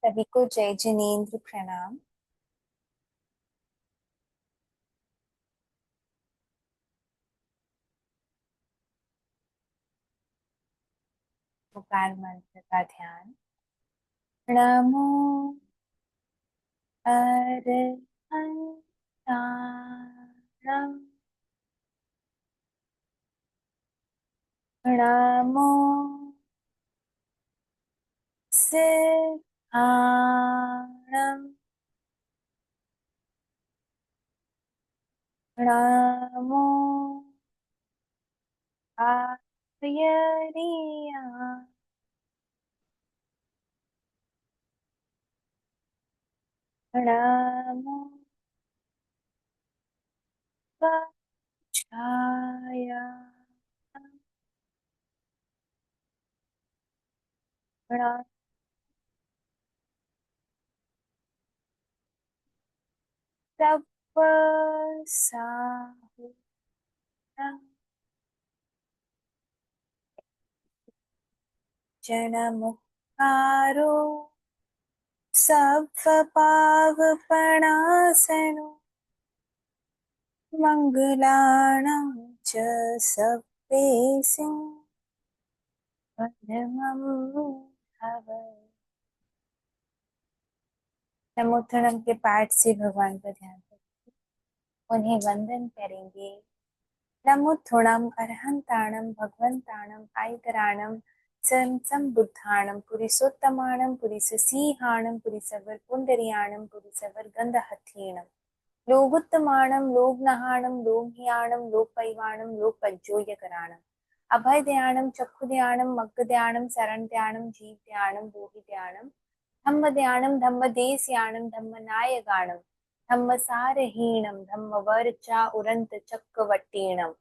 सभी को जय जिनेन्द्र प्रणाम। ओकार मंत्र का ध्यान। नमो अरहंताणं, नमो सिद्धाणं, नमो आर्यरियां, नमो वाचाय, नमो तपसाहुतं, जनमुखारो सत्त्वपावपणासनो, मङ्गलाणां च सप्रेसिं परमं भव। नमोत्थनम के पाठ से भगवान का ध्यान करें, उन्हें वंदन करेंगे। नमोत्थोणम अरहंताणम भगवंताणम आयतराणम संबुद्धाणम पुरिसोत्तमाणम पुरिससीहाणम पुरिसवर पुंडरियाणम पुरिसवर गंधहथीणम लोगुत्तमाणम लोकनहाणम लोकहियाणम लोकपैवाणम लोकपज्जोयकराणम अभयदयाणम चक्षुदयाणम मग्गदयाणम शरणदयाणम जीवदयाणम बोहिदयाणम धम्मदयाणम धम्मदेस्याणम धम्मनायगाणम धम्मसारहीणम धम्मवर्चा उरंत चक्रवट्टीणम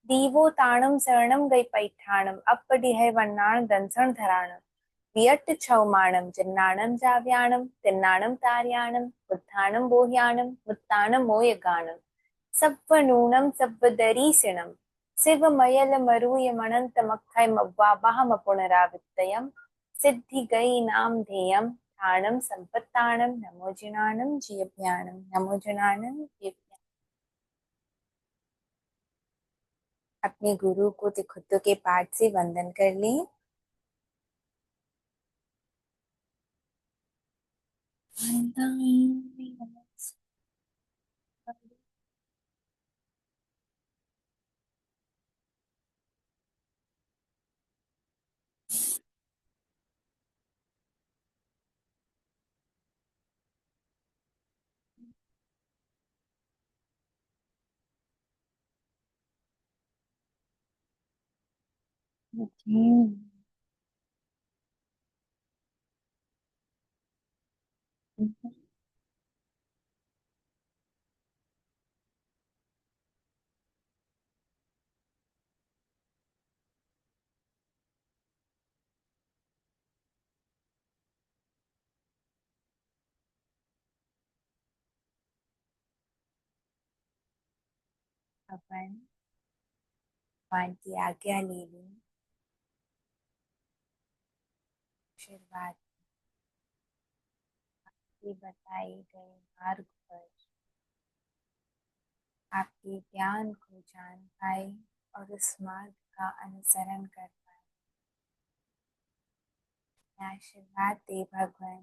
दीवोताणम शरणम गई पैठाणम अपडिहै वन्नाण दंसण धराणम वियट्ट छौमाणम जन्नाणम जाव्याणम तिन्नाणम तार्याणम बुद्धाणम बोह्याणम मुत्ताणम मोयगाणम सप्वनूणम सप्वदरीसिणम शिवमयल मरूयमणंत मक्खय मव्वाबाहम पुनरावित्तयम सिद्धि गई नाम ध्येयम ठाणम संपत्ताणम नमो जिनाणम जियभ्याणम नमो जिनाणम जियभ्याणम। अपने गुरु को तिखुत्तु के पाठ से वंदन कर लें। अपन भगवान की आज्ञा ले लें। आशीर्वाद की बताए गए मार्ग पर आपके ज्ञान को जान पाए और उस मार्ग का अनुसरण कर पाए। आशीर्वाद दे भगवान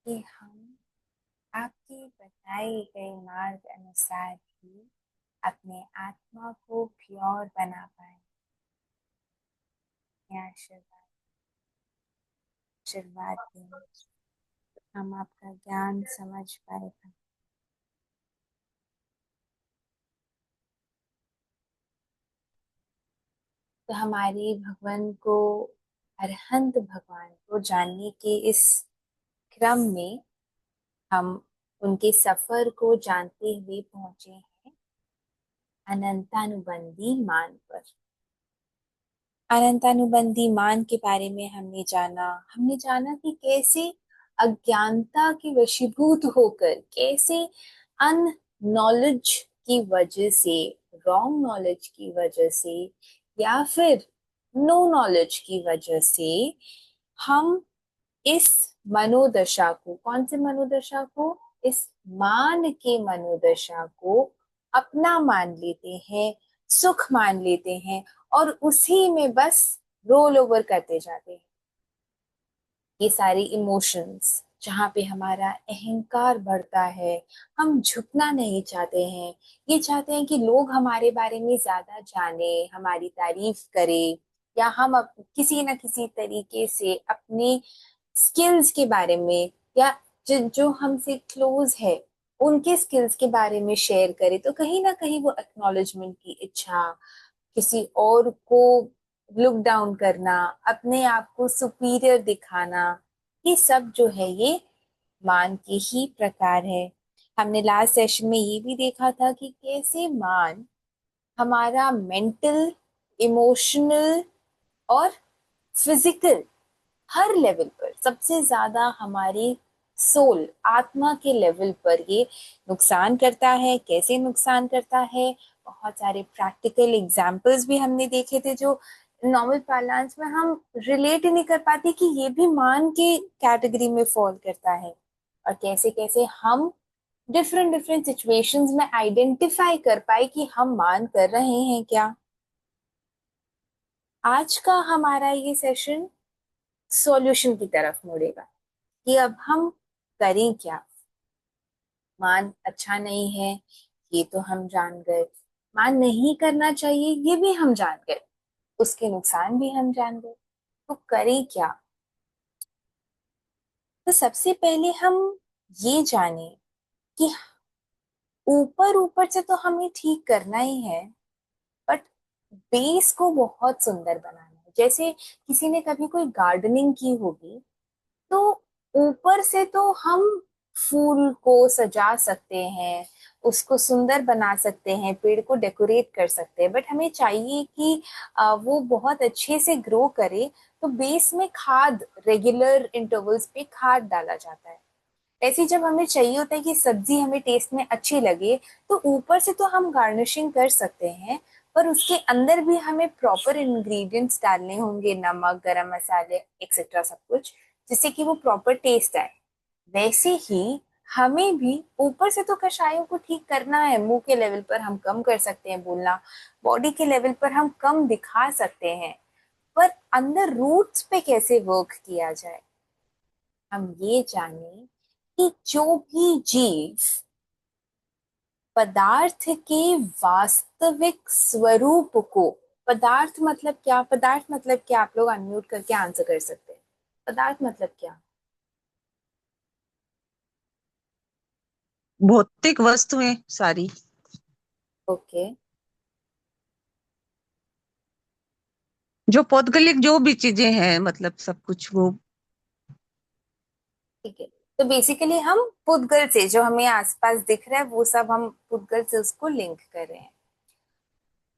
कि हम आपके बताए गए मार्ग अनुसार ही अपने आत्मा को प्योर बना पाए। आशीर्वाद आशीर्वाद दें, हम आपका ज्ञान समझ पाए। तो हमारे भगवान को, अरहंत भगवान को जानने के इस क्रम में हम उनके सफर को जानते हुए पहुंचे हैं अनंतानुबंधी मान पर। अनंतानुबंधी मान के बारे में हमने जाना कि कैसे अज्ञानता के वशीभूत होकर, कैसे अन नॉलेज की वजह से, रॉन्ग नॉलेज की वजह से या फिर नो नॉलेज की वजह से हम इस मनोदशा को, कौन से मनोदशा को, इस मान के मनोदशा को अपना मान लेते हैं, सुख मान लेते हैं और उसी में बस रोल ओवर करते जाते हैं। ये सारी इमोशंस जहाँ पे हमारा अहंकार बढ़ता है, हम झुकना नहीं चाहते हैं, ये चाहते हैं कि लोग हमारे बारे में ज्यादा जाने, हमारी तारीफ करें, या हम किसी न किसी तरीके से अपने स्किल्स के बारे में, या जो हमसे क्लोज है उनके स्किल्स के बारे में शेयर करें, तो कहीं ना कहीं वो एक्नॉलेजमेंट की इच्छा, किसी और को लुक डाउन करना, अपने आप को सुपीरियर दिखाना, ये सब जो है ये मान के ही प्रकार है। हमने लास्ट सेशन में ये भी देखा था कि कैसे मान हमारा मेंटल, इमोशनल और फिजिकल हर लेवल पर, सबसे ज्यादा हमारी सोल, आत्मा के लेवल पर ये नुकसान करता है। कैसे नुकसान करता है, बहुत सारे प्रैक्टिकल एग्जाम्पल्स भी हमने देखे थे जो नॉर्मल पार्लांस में हम रिलेट ही नहीं कर पाते कि ये भी मान के कैटेगरी में फॉल करता है। और कैसे कैसे हम डिफरेंट डिफरेंट सिचुएशंस में आइडेंटिफाई कर पाए कि हम मान कर रहे हैं क्या। आज का हमारा ये सेशन सॉल्यूशन की तरफ मुड़ेगा कि अब हम करें क्या। मान अच्छा नहीं है ये तो हम जान गए, मान नहीं करना चाहिए ये भी हम जान गए, उसके नुकसान भी हम जान गए, तो करें क्या। तो सबसे पहले हम ये जाने कि ऊपर ऊपर से तो हमें ठीक करना ही है, बट बेस को बहुत सुंदर बनाना है। जैसे किसी ने कभी कोई गार्डनिंग की होगी, तो ऊपर से तो हम फूल को सजा सकते हैं, उसको सुंदर बना सकते हैं, पेड़ को डेकोरेट कर सकते हैं, बट हमें चाहिए कि वो बहुत अच्छे से ग्रो करे, तो बेस में खाद, रेगुलर इंटरवल्स पे खाद डाला जाता है। ऐसे जब हमें चाहिए होता है कि सब्जी हमें टेस्ट में अच्छी लगे, तो ऊपर से तो हम गार्निशिंग कर सकते हैं, पर उसके अंदर भी हमें प्रॉपर इंग्रेडिएंट्स डालने होंगे, नमक, गरम मसाले एक्सेट्रा सब कुछ, जिससे कि वो प्रॉपर टेस्ट आए। वैसे ही हमें भी ऊपर से तो कषायों को ठीक करना है, मुंह के लेवल पर हम कम कर सकते हैं बोलना, बॉडी के लेवल पर हम कम दिखा सकते हैं, पर अंदर रूट्स पे कैसे वर्क किया जाए। हम ये जाने कि जो भी जीव पदार्थ के वास्तविक स्वरूप को, पदार्थ मतलब क्या, पदार्थ मतलब क्या, आप लोग अनम्यूट करके आंसर कर सकते हैं। पदार्थ मतलब क्या। भौतिक वस्तुएं सारी, ओके, जो पौद्गलिक जो भी चीजें हैं, मतलब सब कुछ वो। ठीक है। तो बेसिकली हम पुद्गल से जो हमें आसपास दिख रहा है वो सब हम पुद्गल से उसको लिंक कर रहे हैं।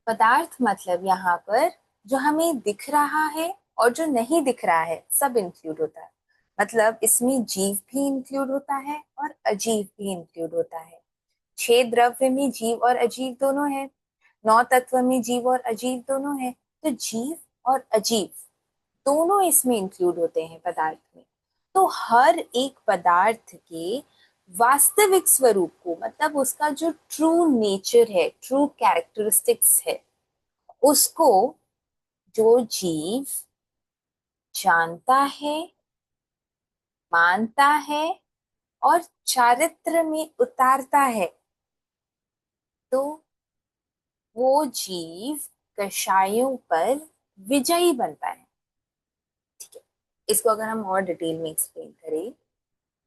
पदार्थ मतलब यहाँ पर जो हमें दिख रहा है और जो नहीं दिख रहा है सब इंक्लूड होता है। मतलब इसमें जीव भी इंक्लूड होता है और अजीव भी इंक्लूड होता है। छह द्रव्य में जीव और अजीव दोनों है, नौ तत्व में जीव और अजीव दोनों है, तो जीव और अजीव दोनों इसमें इंक्लूड होते हैं पदार्थ में। तो हर एक पदार्थ के वास्तविक स्वरूप को, मतलब उसका जो ट्रू नेचर है, ट्रू कैरेक्टरिस्टिक्स है, उसको जो जीव जानता है, मानता है और चारित्र में उतारता है, तो वो जीव कषायों पर विजयी बनता है। ठीक है, इसको अगर हम और डिटेल में एक्सप्लेन करें,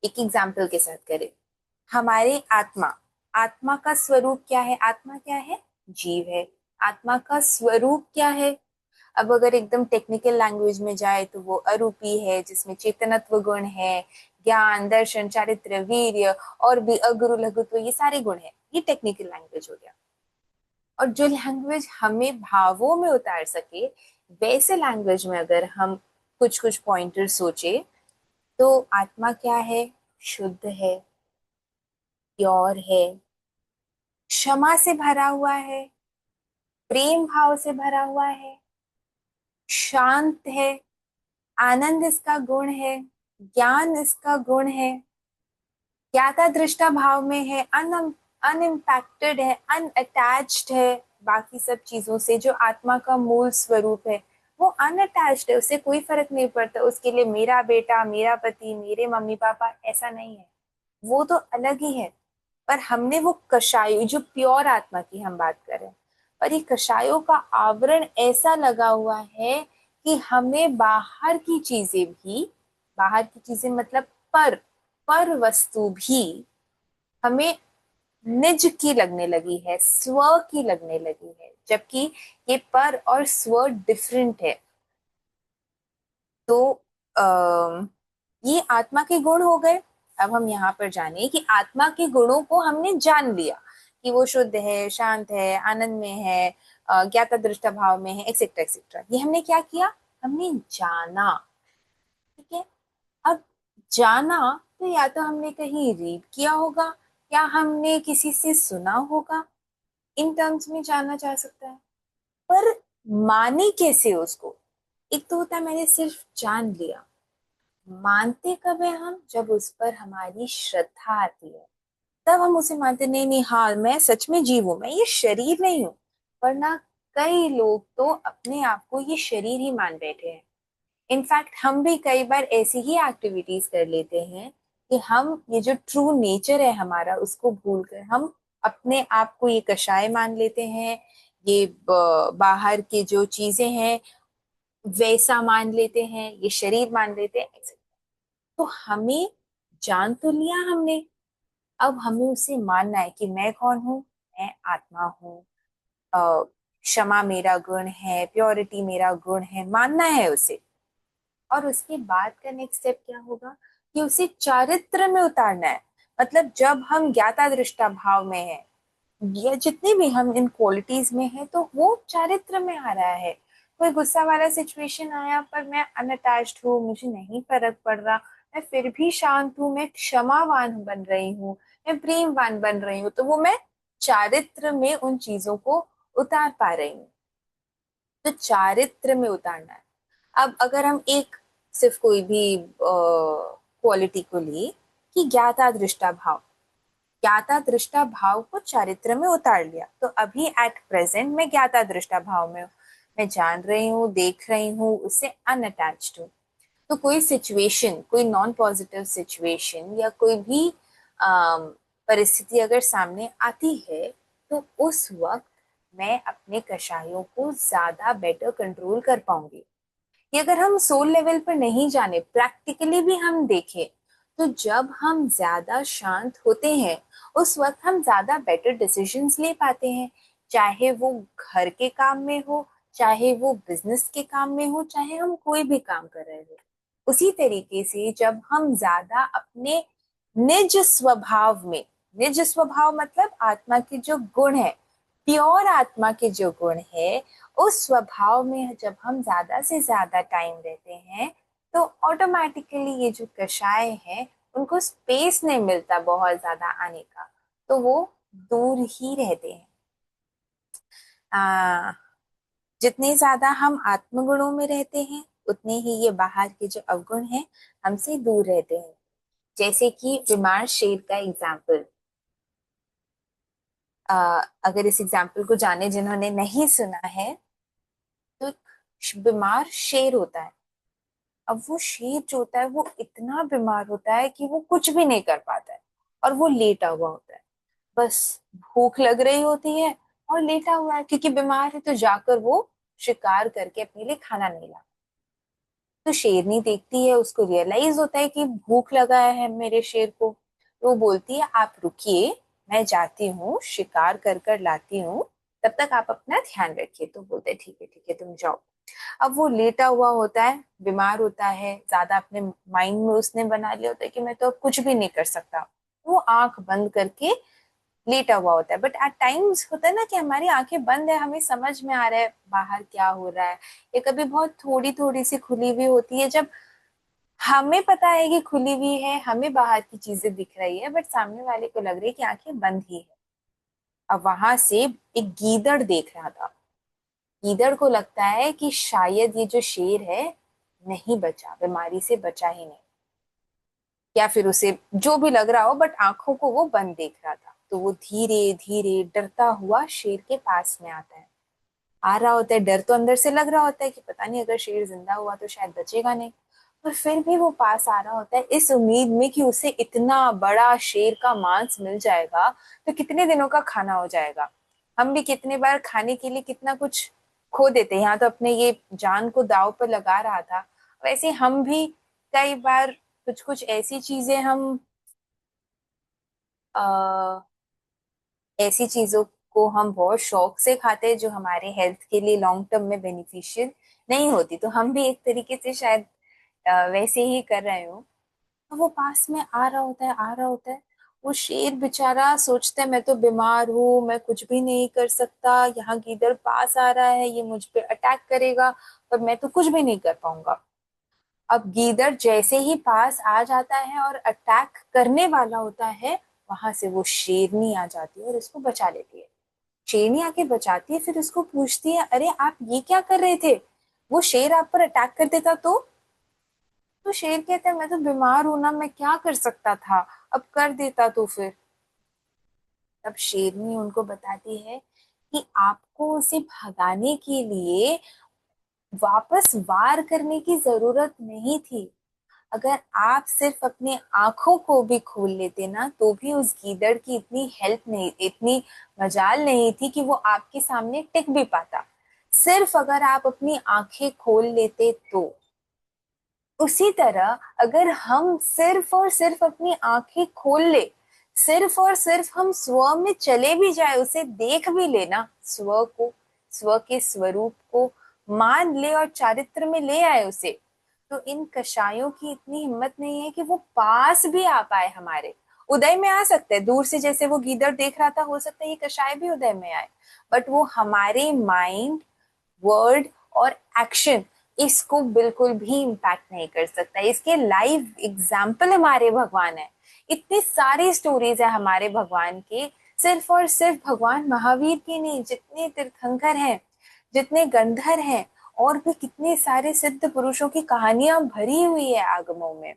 एक एग्जाम्पल के साथ करें, हमारे आत्मा, आत्मा का स्वरूप क्या है, आत्मा क्या है, जीव है। आत्मा का स्वरूप क्या है, अब अगर एकदम टेक्निकल लैंग्वेज में जाए तो वो अरूपी है, जिसमें चेतनत्व गुण है, ज्ञान, दर्शन, चारित्र, वीर्य और भी अगुरु लघुत्व, ये सारे गुण है। ये टेक्निकल लैंग्वेज हो गया। और जो लैंग्वेज हमें भावों में उतार सके, वैसे लैंग्वेज में अगर हम कुछ कुछ पॉइंटर सोचे, तो आत्मा क्या है, शुद्ध है, प्योर है, क्षमा से भरा हुआ है, प्रेम भाव से भरा हुआ है, शांत है, आनंद इसका गुण है, ज्ञान इसका गुण है, ज्ञाता दृष्टा भाव में है, अनइम्पैक्टेड है, अनअटैच्ड है बाकी सब चीजों से। जो आत्मा का मूल स्वरूप है वो अनअटैच्ड है, उससे कोई फर्क नहीं पड़ता। उसके लिए मेरा बेटा, मेरा पति, मेरे मम्मी पापा ऐसा नहीं है, वो तो अलग ही है। पर हमने वो कषाय, जो प्योर आत्मा की हम बात करें, पर ये कषायों का आवरण ऐसा लगा हुआ है कि हमें बाहर की चीजें भी, बाहर की चीजें मतलब पर पर वस्तु भी हमें निज की लगने लगी है, स्व की लगने लगी है, जबकि ये पर और स्व डिफरेंट है। तो आ, ये आत्मा के गुण हो गए। अब हम यहाँ पर जाने कि आत्मा के गुणों को हमने जान लिया कि वो शुद्ध है, शांत है, आनंद में है, ज्ञाता दृष्टा भाव में है, एक्सेट्रा एक्सेट्रा। ये हमने क्या किया, हमने जाना। ठीक है। अब जाना तो या तो हमने कहीं रीड किया होगा या हमने किसी से सुना होगा, इन टर्म्स में जाना जा सकता है। पर माने कैसे उसको? एक तो होता है मैंने सिर्फ जान लिया, मानते कब है हम, जब उस पर हमारी श्रद्धा आती है, तब हम उसे मानते। नहीं नहीं, हाँ मैं सच में जीव हूं, मैं ये शरीर नहीं हूं। वरना कई लोग तो अपने आप को ये शरीर ही मान बैठे हैं। इनफैक्ट हम भी कई बार ऐसी ही एक्टिविटीज कर लेते हैं कि हम ये जो ट्रू नेचर है हमारा उसको भूलकर हम अपने आप को ये कषाय मान लेते हैं, ये बाहर के जो चीजें हैं वैसा मान लेते हैं, ये शरीर मान लेते हैं etc। तो हमें जान तो लिया हमने, अब हमें उसे मानना है कि मैं कौन हूँ, मैं आत्मा हूँ। अ, क्षमा मेरा गुण है, प्योरिटी मेरा गुण है, मानना है उसे। और उसके बाद का नेक्स्ट स्टेप क्या होगा कि उसे चारित्र में उतारना है। मतलब जब हम ज्ञाता दृष्टा भाव में है, ये जितने भी हम इन क्वालिटीज में है, तो वो चारित्र में आ रहा है। कोई गुस्सा वाला सिचुएशन आया पर मैं अनअटैच्ड हूँ, मुझे नहीं फर्क पड़ रहा, मैं फिर भी शांत हूँ, मैं क्षमावान बन रही हूँ, मैं प्रेमवान बन रही हूँ, तो वो मैं चारित्र में उन चीजों को उतार पा रही हूँ। तो चारित्र में उतारना है। अब अगर हम एक सिर्फ कोई भी क्वालिटी को ले कि ज्ञाता दृष्टा भाव, ज्ञाता दृष्टा भाव को चारित्र में उतार लिया, तो अभी एट प्रेजेंट मैं ज्ञाता दृष्टा भाव में हूँ, मैं जान रही हूँ, देख रही हूँ, उससे अनअटैच्ड हूँ। तो कोई सिचुएशन, कोई नॉन पॉजिटिव सिचुएशन या कोई भी परिस्थिति अगर सामने आती है, तो उस वक्त मैं अपने कषायों को ज्यादा बेटर कंट्रोल कर पाऊंगी। कि अगर हम सोल लेवल पर नहीं जाने, प्रैक्टिकली भी हम देखें, तो जब हम ज्यादा शांत होते हैं उस वक्त हम ज्यादा बेटर डिसीजंस ले पाते हैं। चाहे वो घर के काम में हो, चाहे वो बिजनेस के काम में हो, चाहे हम कोई भी काम कर रहे हो। उसी तरीके से जब हम ज्यादा अपने निज स्वभाव में, निज स्वभाव मतलब आत्मा के जो गुण है, प्योर आत्मा के जो गुण है, उस स्वभाव में जब हम ज्यादा से ज्यादा टाइम रहते हैं, तो ऑटोमेटिकली ये जो कषाय है उनको स्पेस नहीं मिलता बहुत ज्यादा आने का, तो वो दूर ही रहते हैं। आ, जितने ज्यादा हम आत्मगुणों में रहते हैं उतने ही ये बाहर के जो अवगुण हैं हमसे दूर रहते हैं। जैसे कि बीमार शेर का एग्जाम्पल, अगर इस एग्जाम्पल को जाने जिन्होंने नहीं सुना है, तो एक बीमार शेर होता है। अब वो शेर जो होता है वो इतना बीमार होता है कि वो कुछ भी नहीं कर पाता है, और वो लेटा हुआ होता है। बस भूख लग रही होती है और लेटा हुआ है, क्योंकि बीमार है, तो जाकर वो शिकार करके अपने लिए खाना नहीं ला। तो शेरनी देखती है, उसको रियलाइज होता है कि भूख लगा है मेरे शेर को, तो वो बोलती है आप रुकिए, मैं जाती हूँ शिकार कर कर लाती हूँ, तब तक आप अपना ध्यान रखिए। तो बोलते हैं ठीक है तुम जाओ। अब वो लेटा हुआ होता है, बीमार होता है, ज्यादा अपने माइंड में उसने बना लिया होता है कि मैं तो अब कुछ भी नहीं कर सकता। वो आंख बंद करके लेटा हुआ होता है। बट एट टाइम्स होता है ना कि हमारी आंखें बंद है, हमें समझ में आ रहा है बाहर क्या हो रहा है, ये कभी बहुत थोड़ी थोड़ी सी खुली हुई होती है, जब हमें पता है कि खुली हुई है, हमें बाहर की चीजें दिख रही है, बट सामने वाले को लग रही है कि आंखें बंद ही है। अब वहां से एक गीदड़ देख रहा था, गीदड़ को लगता है कि शायद ये जो शेर है नहीं बचा, बीमारी से बचा ही नहीं। या फिर उसे जो भी लग रहा हो, बट आंखों को वो बंद देख रहा था। तो वो धीरे धीरे डरता हुआ शेर के पास में आता है। आ रहा होता है, डर तो अंदर से लग रहा होता है कि पता नहीं अगर शेर जिंदा हुआ तो शायद बचेगा नहीं, पर फिर भी वो पास आ रहा होता है इस उम्मीद में कि उसे इतना बड़ा शेर का मांस मिल जाएगा तो कितने दिनों का खाना हो जाएगा। हम भी कितने बार खाने के लिए कितना कुछ खो देते हैं, यहाँ तो अपने ये जान को दांव पर लगा रहा था, वैसे हम भी कई बार कुछ कुछ ऐसी चीजें हम आ, ऐसी चीजों को हम बहुत शौक से खाते हैं जो हमारे हेल्थ के लिए लॉन्ग टर्म में बेनिफिशियल नहीं होती। तो हम भी एक तरीके से शायद वैसे ही कर रहे हो। तो वो पास में आ रहा होता है, आ रहा होता है। वो शेर बेचारा सोचता है मैं तो बीमार हूँ, मैं कुछ भी नहीं कर सकता, यहाँ गीदड़ पास आ रहा है, ये मुझ पे अटैक करेगा, पर मैं तो कुछ भी नहीं कर पाऊंगा। अब गीदड़ जैसे ही पास आ जाता है और अटैक करने वाला होता है, वहां से वो शेरनी आ जाती है और इसको बचा लेती है। शेरनी आके बचाती है, फिर उसको पूछती है अरे आप ये क्या कर रहे थे, वो शेर आप पर अटैक कर देता तो शेर कहता है मैं तो बीमार हूं ना, मैं क्या कर सकता था, अब कर देता तो फिर। तब शेरनी उनको बताती है कि आपको उसे भगाने के लिए वापस वार करने की जरूरत नहीं थी। अगर आप सिर्फ अपनी आंखों को भी खोल लेते ना, तो भी उस गीदड़ की इतनी हेल्प नहीं, इतनी मजाल नहीं थी कि वो आपके सामने टिक भी पाता। सिर्फ अगर आप अपनी आंखें खोल लेते तो। उसी तरह अगर हम सिर्फ और सिर्फ अपनी आंखें खोल ले, सिर्फ और सिर्फ हम स्व में चले भी जाए, उसे देख भी लेना, स्व को, स्व के स्वरूप को मान ले और चारित्र में ले आए उसे, तो इन कषायों की इतनी हिम्मत नहीं है कि वो पास भी आ पाए हमारे। उदय में आ सकते हैं दूर से, जैसे वो गीदड़ देख रहा था, हो सकता है ये कषाय भी उदय में आए, बट वो हमारे माइंड, वर्ड और एक्शन, इसको बिल्कुल भी इम्पैक्ट नहीं कर सकता। इसके लाइव एग्जाम्पल हमारे भगवान है। इतनी सारी स्टोरीज है हमारे भगवान के, सिर्फ और सिर्फ भगवान महावीर की नहीं, जितने तीर्थंकर हैं, जितने गंधर हैं, और भी कितने सारे सिद्ध पुरुषों की कहानियां भरी हुई है आगमों में,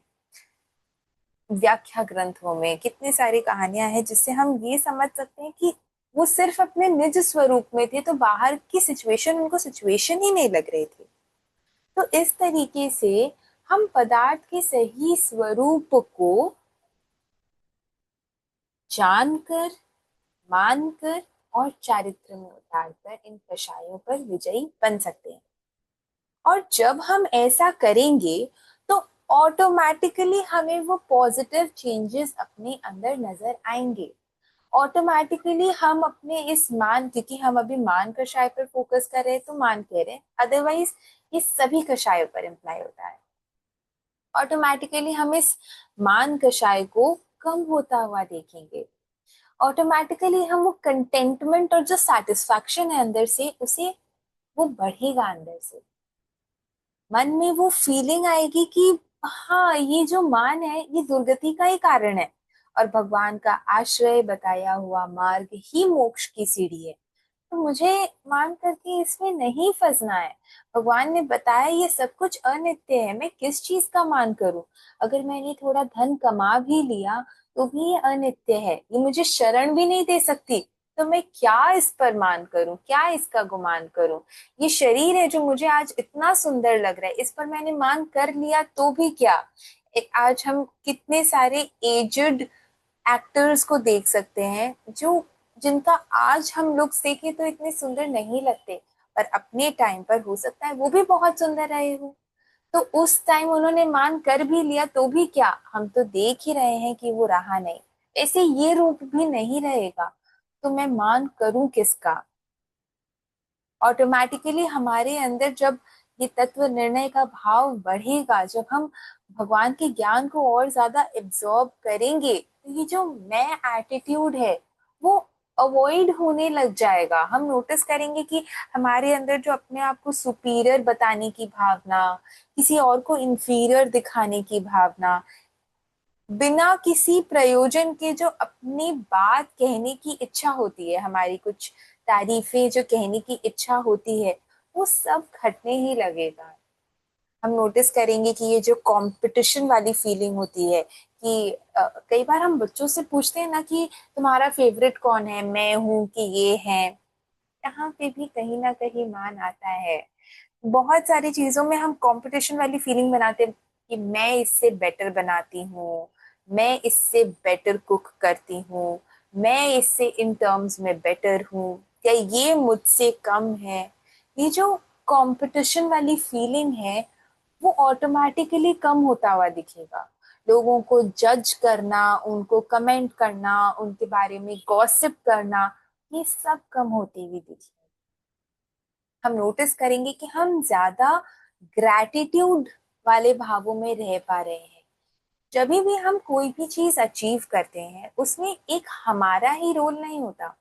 व्याख्या ग्रंथों में कितनी सारी कहानियां हैं जिससे हम ये समझ सकते हैं कि वो सिर्फ अपने निज स्वरूप में थे, तो बाहर की सिचुएशन उनको सिचुएशन ही नहीं लग रही थी। तो इस तरीके से हम पदार्थ के सही स्वरूप को जानकर, मानकर और चारित्र में उतारकर इन कषायों पर विजयी बन सकते हैं। और जब हम ऐसा करेंगे तो ऑटोमेटिकली हमें वो पॉजिटिव चेंजेस अपने अंदर नजर आएंगे। ऑटोमेटिकली हम अपने इस मान, क्योंकि हम अभी मान कषाय पर फोकस कर रहे हैं तो मान कह रहे हैं, अदरवाइज ये सभी कषायों पर इम्प्लाई होता है। ऑटोमेटिकली हम इस मान कषाय को कम होता हुआ देखेंगे। ऑटोमेटिकली हम वो कंटेंटमेंट और जो सेटिस्फैक्शन है अंदर से, उसे वो बढ़ेगा अंदर से। मन में वो फीलिंग आएगी कि हाँ, ये जो मान है ये दुर्गति का ही कारण है, और भगवान का आश्रय बताया हुआ मार्ग ही मोक्ष की सीढ़ी है। तो मुझे मान करके इसमें नहीं फंसना है। भगवान ने बताया ये सब कुछ अनित्य है, मैं किस चीज का मान करूं। अगर मैंने थोड़ा धन कमा भी लिया तो भी ये अनित्य है, ये मुझे शरण भी नहीं दे सकती, तो मैं क्या इस पर मान करूं, क्या इसका गुमान करूं। ये शरीर है जो मुझे आज इतना सुंदर लग रहा है, इस पर मैंने मान कर लिया तो भी क्या। आज हम कितने सारे एजड एक्टर्स को देख सकते हैं जो, जिनका आज हम लोग देखे तो इतने सुंदर नहीं लगते, पर अपने टाइम पर हो सकता है वो भी बहुत सुंदर रहे हो। तो उस टाइम उन्होंने मान कर भी लिया तो भी क्या, हम तो देख ही रहे हैं कि वो रहा नहीं। ऐसे ये रूप भी नहीं रहेगा, तो मैं मान करूं किसका। ऑटोमेटिकली हमारे अंदर जब ये तत्व निर्णय का भाव बढ़ेगा, जब हम भगवान के ज्ञान को और ज्यादा एब्जॉर्ब करेंगे, तो ये जो मैं एटीट्यूड है वो अवॉइड होने लग जाएगा। हम नोटिस करेंगे कि हमारे अंदर जो अपने आप को सुपीरियर बताने की भावना, किसी और को इंफीरियर दिखाने की भावना, बिना किसी प्रयोजन के जो अपनी बात कहने की इच्छा होती है, हमारी कुछ तारीफें जो कहने की इच्छा होती है, वो सब घटने ही लगेगा। हम नोटिस करेंगे कि ये जो कंपटीशन वाली फीलिंग होती है कि कई बार हम बच्चों से पूछते हैं ना कि तुम्हारा फेवरेट कौन है, मैं हूं कि ये है, यहाँ पे भी कहीं ना कहीं मान आता है। बहुत सारी चीजों में हम कंपटीशन वाली फीलिंग बनाते हैं कि मैं इससे बेटर बनाती हूँ, मैं इससे बेटर कुक करती हूँ, मैं इससे इन टर्म्स में बेटर हूँ, या ये मुझसे कम है। ये जो कंपटीशन वाली फीलिंग है वो ऑटोमेटिकली कम होता हुआ दिखेगा। लोगों को जज करना, उनको कमेंट करना, उनके बारे में गॉसिप करना, ये सब कम होती हुई दिखेगी। हम नोटिस करेंगे कि हम ज्यादा ग्रैटिट्यूड वाले भावों में रह पा रहे हैं। जब भी हम कोई भी चीज अचीव करते हैं उसमें एक हमारा ही रोल नहीं होता।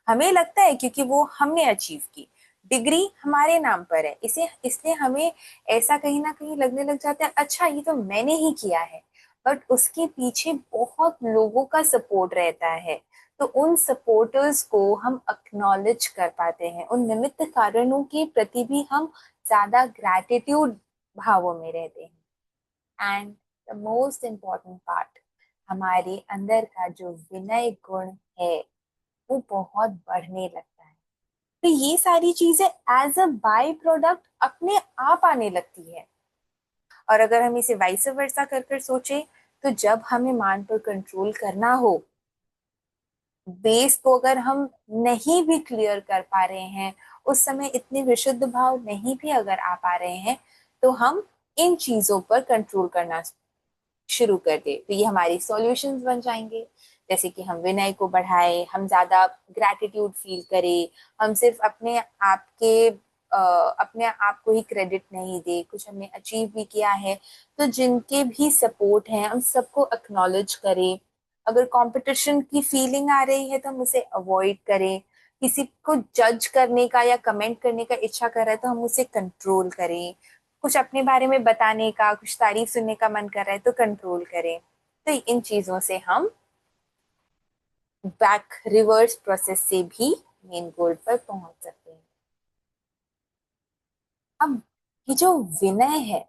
हमें लगता है क्योंकि वो हमने अचीव की, डिग्री हमारे नाम पर है, इसे इसलिए हमें ऐसा कहीं ना कहीं लगने लग जाता है अच्छा ये तो मैंने ही किया है। बट उसके पीछे बहुत लोगों का सपोर्ट रहता है। तो उन सपोर्टर्स को हम अक्नॉलेज कर पाते हैं, उन निमित्त कारणों के प्रति भी हम ज्यादा ग्रैटिट्यूड भावों में रहते हैं। And the most important part, हमारे अंदर का जो विनय गुण है वो बहुत बढ़ने लगता है। तो ये सारी चीजें एज अ बाय प्रोडक्ट अपने आप आने लगती है। और अगर हम इसे वाइस वर्सा कर कर सोचे, तो जब हमें मान पर कंट्रोल करना हो, बेस को अगर हम नहीं भी क्लियर कर पा रहे हैं, उस समय इतने विशुद्ध भाव नहीं भी अगर आ पा रहे हैं, तो हम इन चीजों पर कंट्रोल करना शुरू कर दे, तो ये हमारी सॉल्यूशंस बन जाएंगे। जैसे कि हम विनय को बढ़ाए, हम ज्यादा ग्रैटिट्यूड फील करें, हम सिर्फ अपने आप को ही क्रेडिट नहीं दे, कुछ हमने अचीव भी किया है तो जिनके भी सपोर्ट है हम सबको एक्नॉलेज करें। अगर कंपटीशन की फीलिंग आ रही है तो हम उसे अवॉइड करें। किसी को जज करने का या कमेंट करने का इच्छा कर रहा है तो हम उसे कंट्रोल करें। कुछ अपने बारे में बताने का, कुछ तारीफ सुनने का मन कर रहा है तो कंट्रोल करें। तो इन चीजों से हम बैक रिवर्स प्रोसेस से भी मेन गोल पर पहुंच सकते हैं। अब ये जो विनय है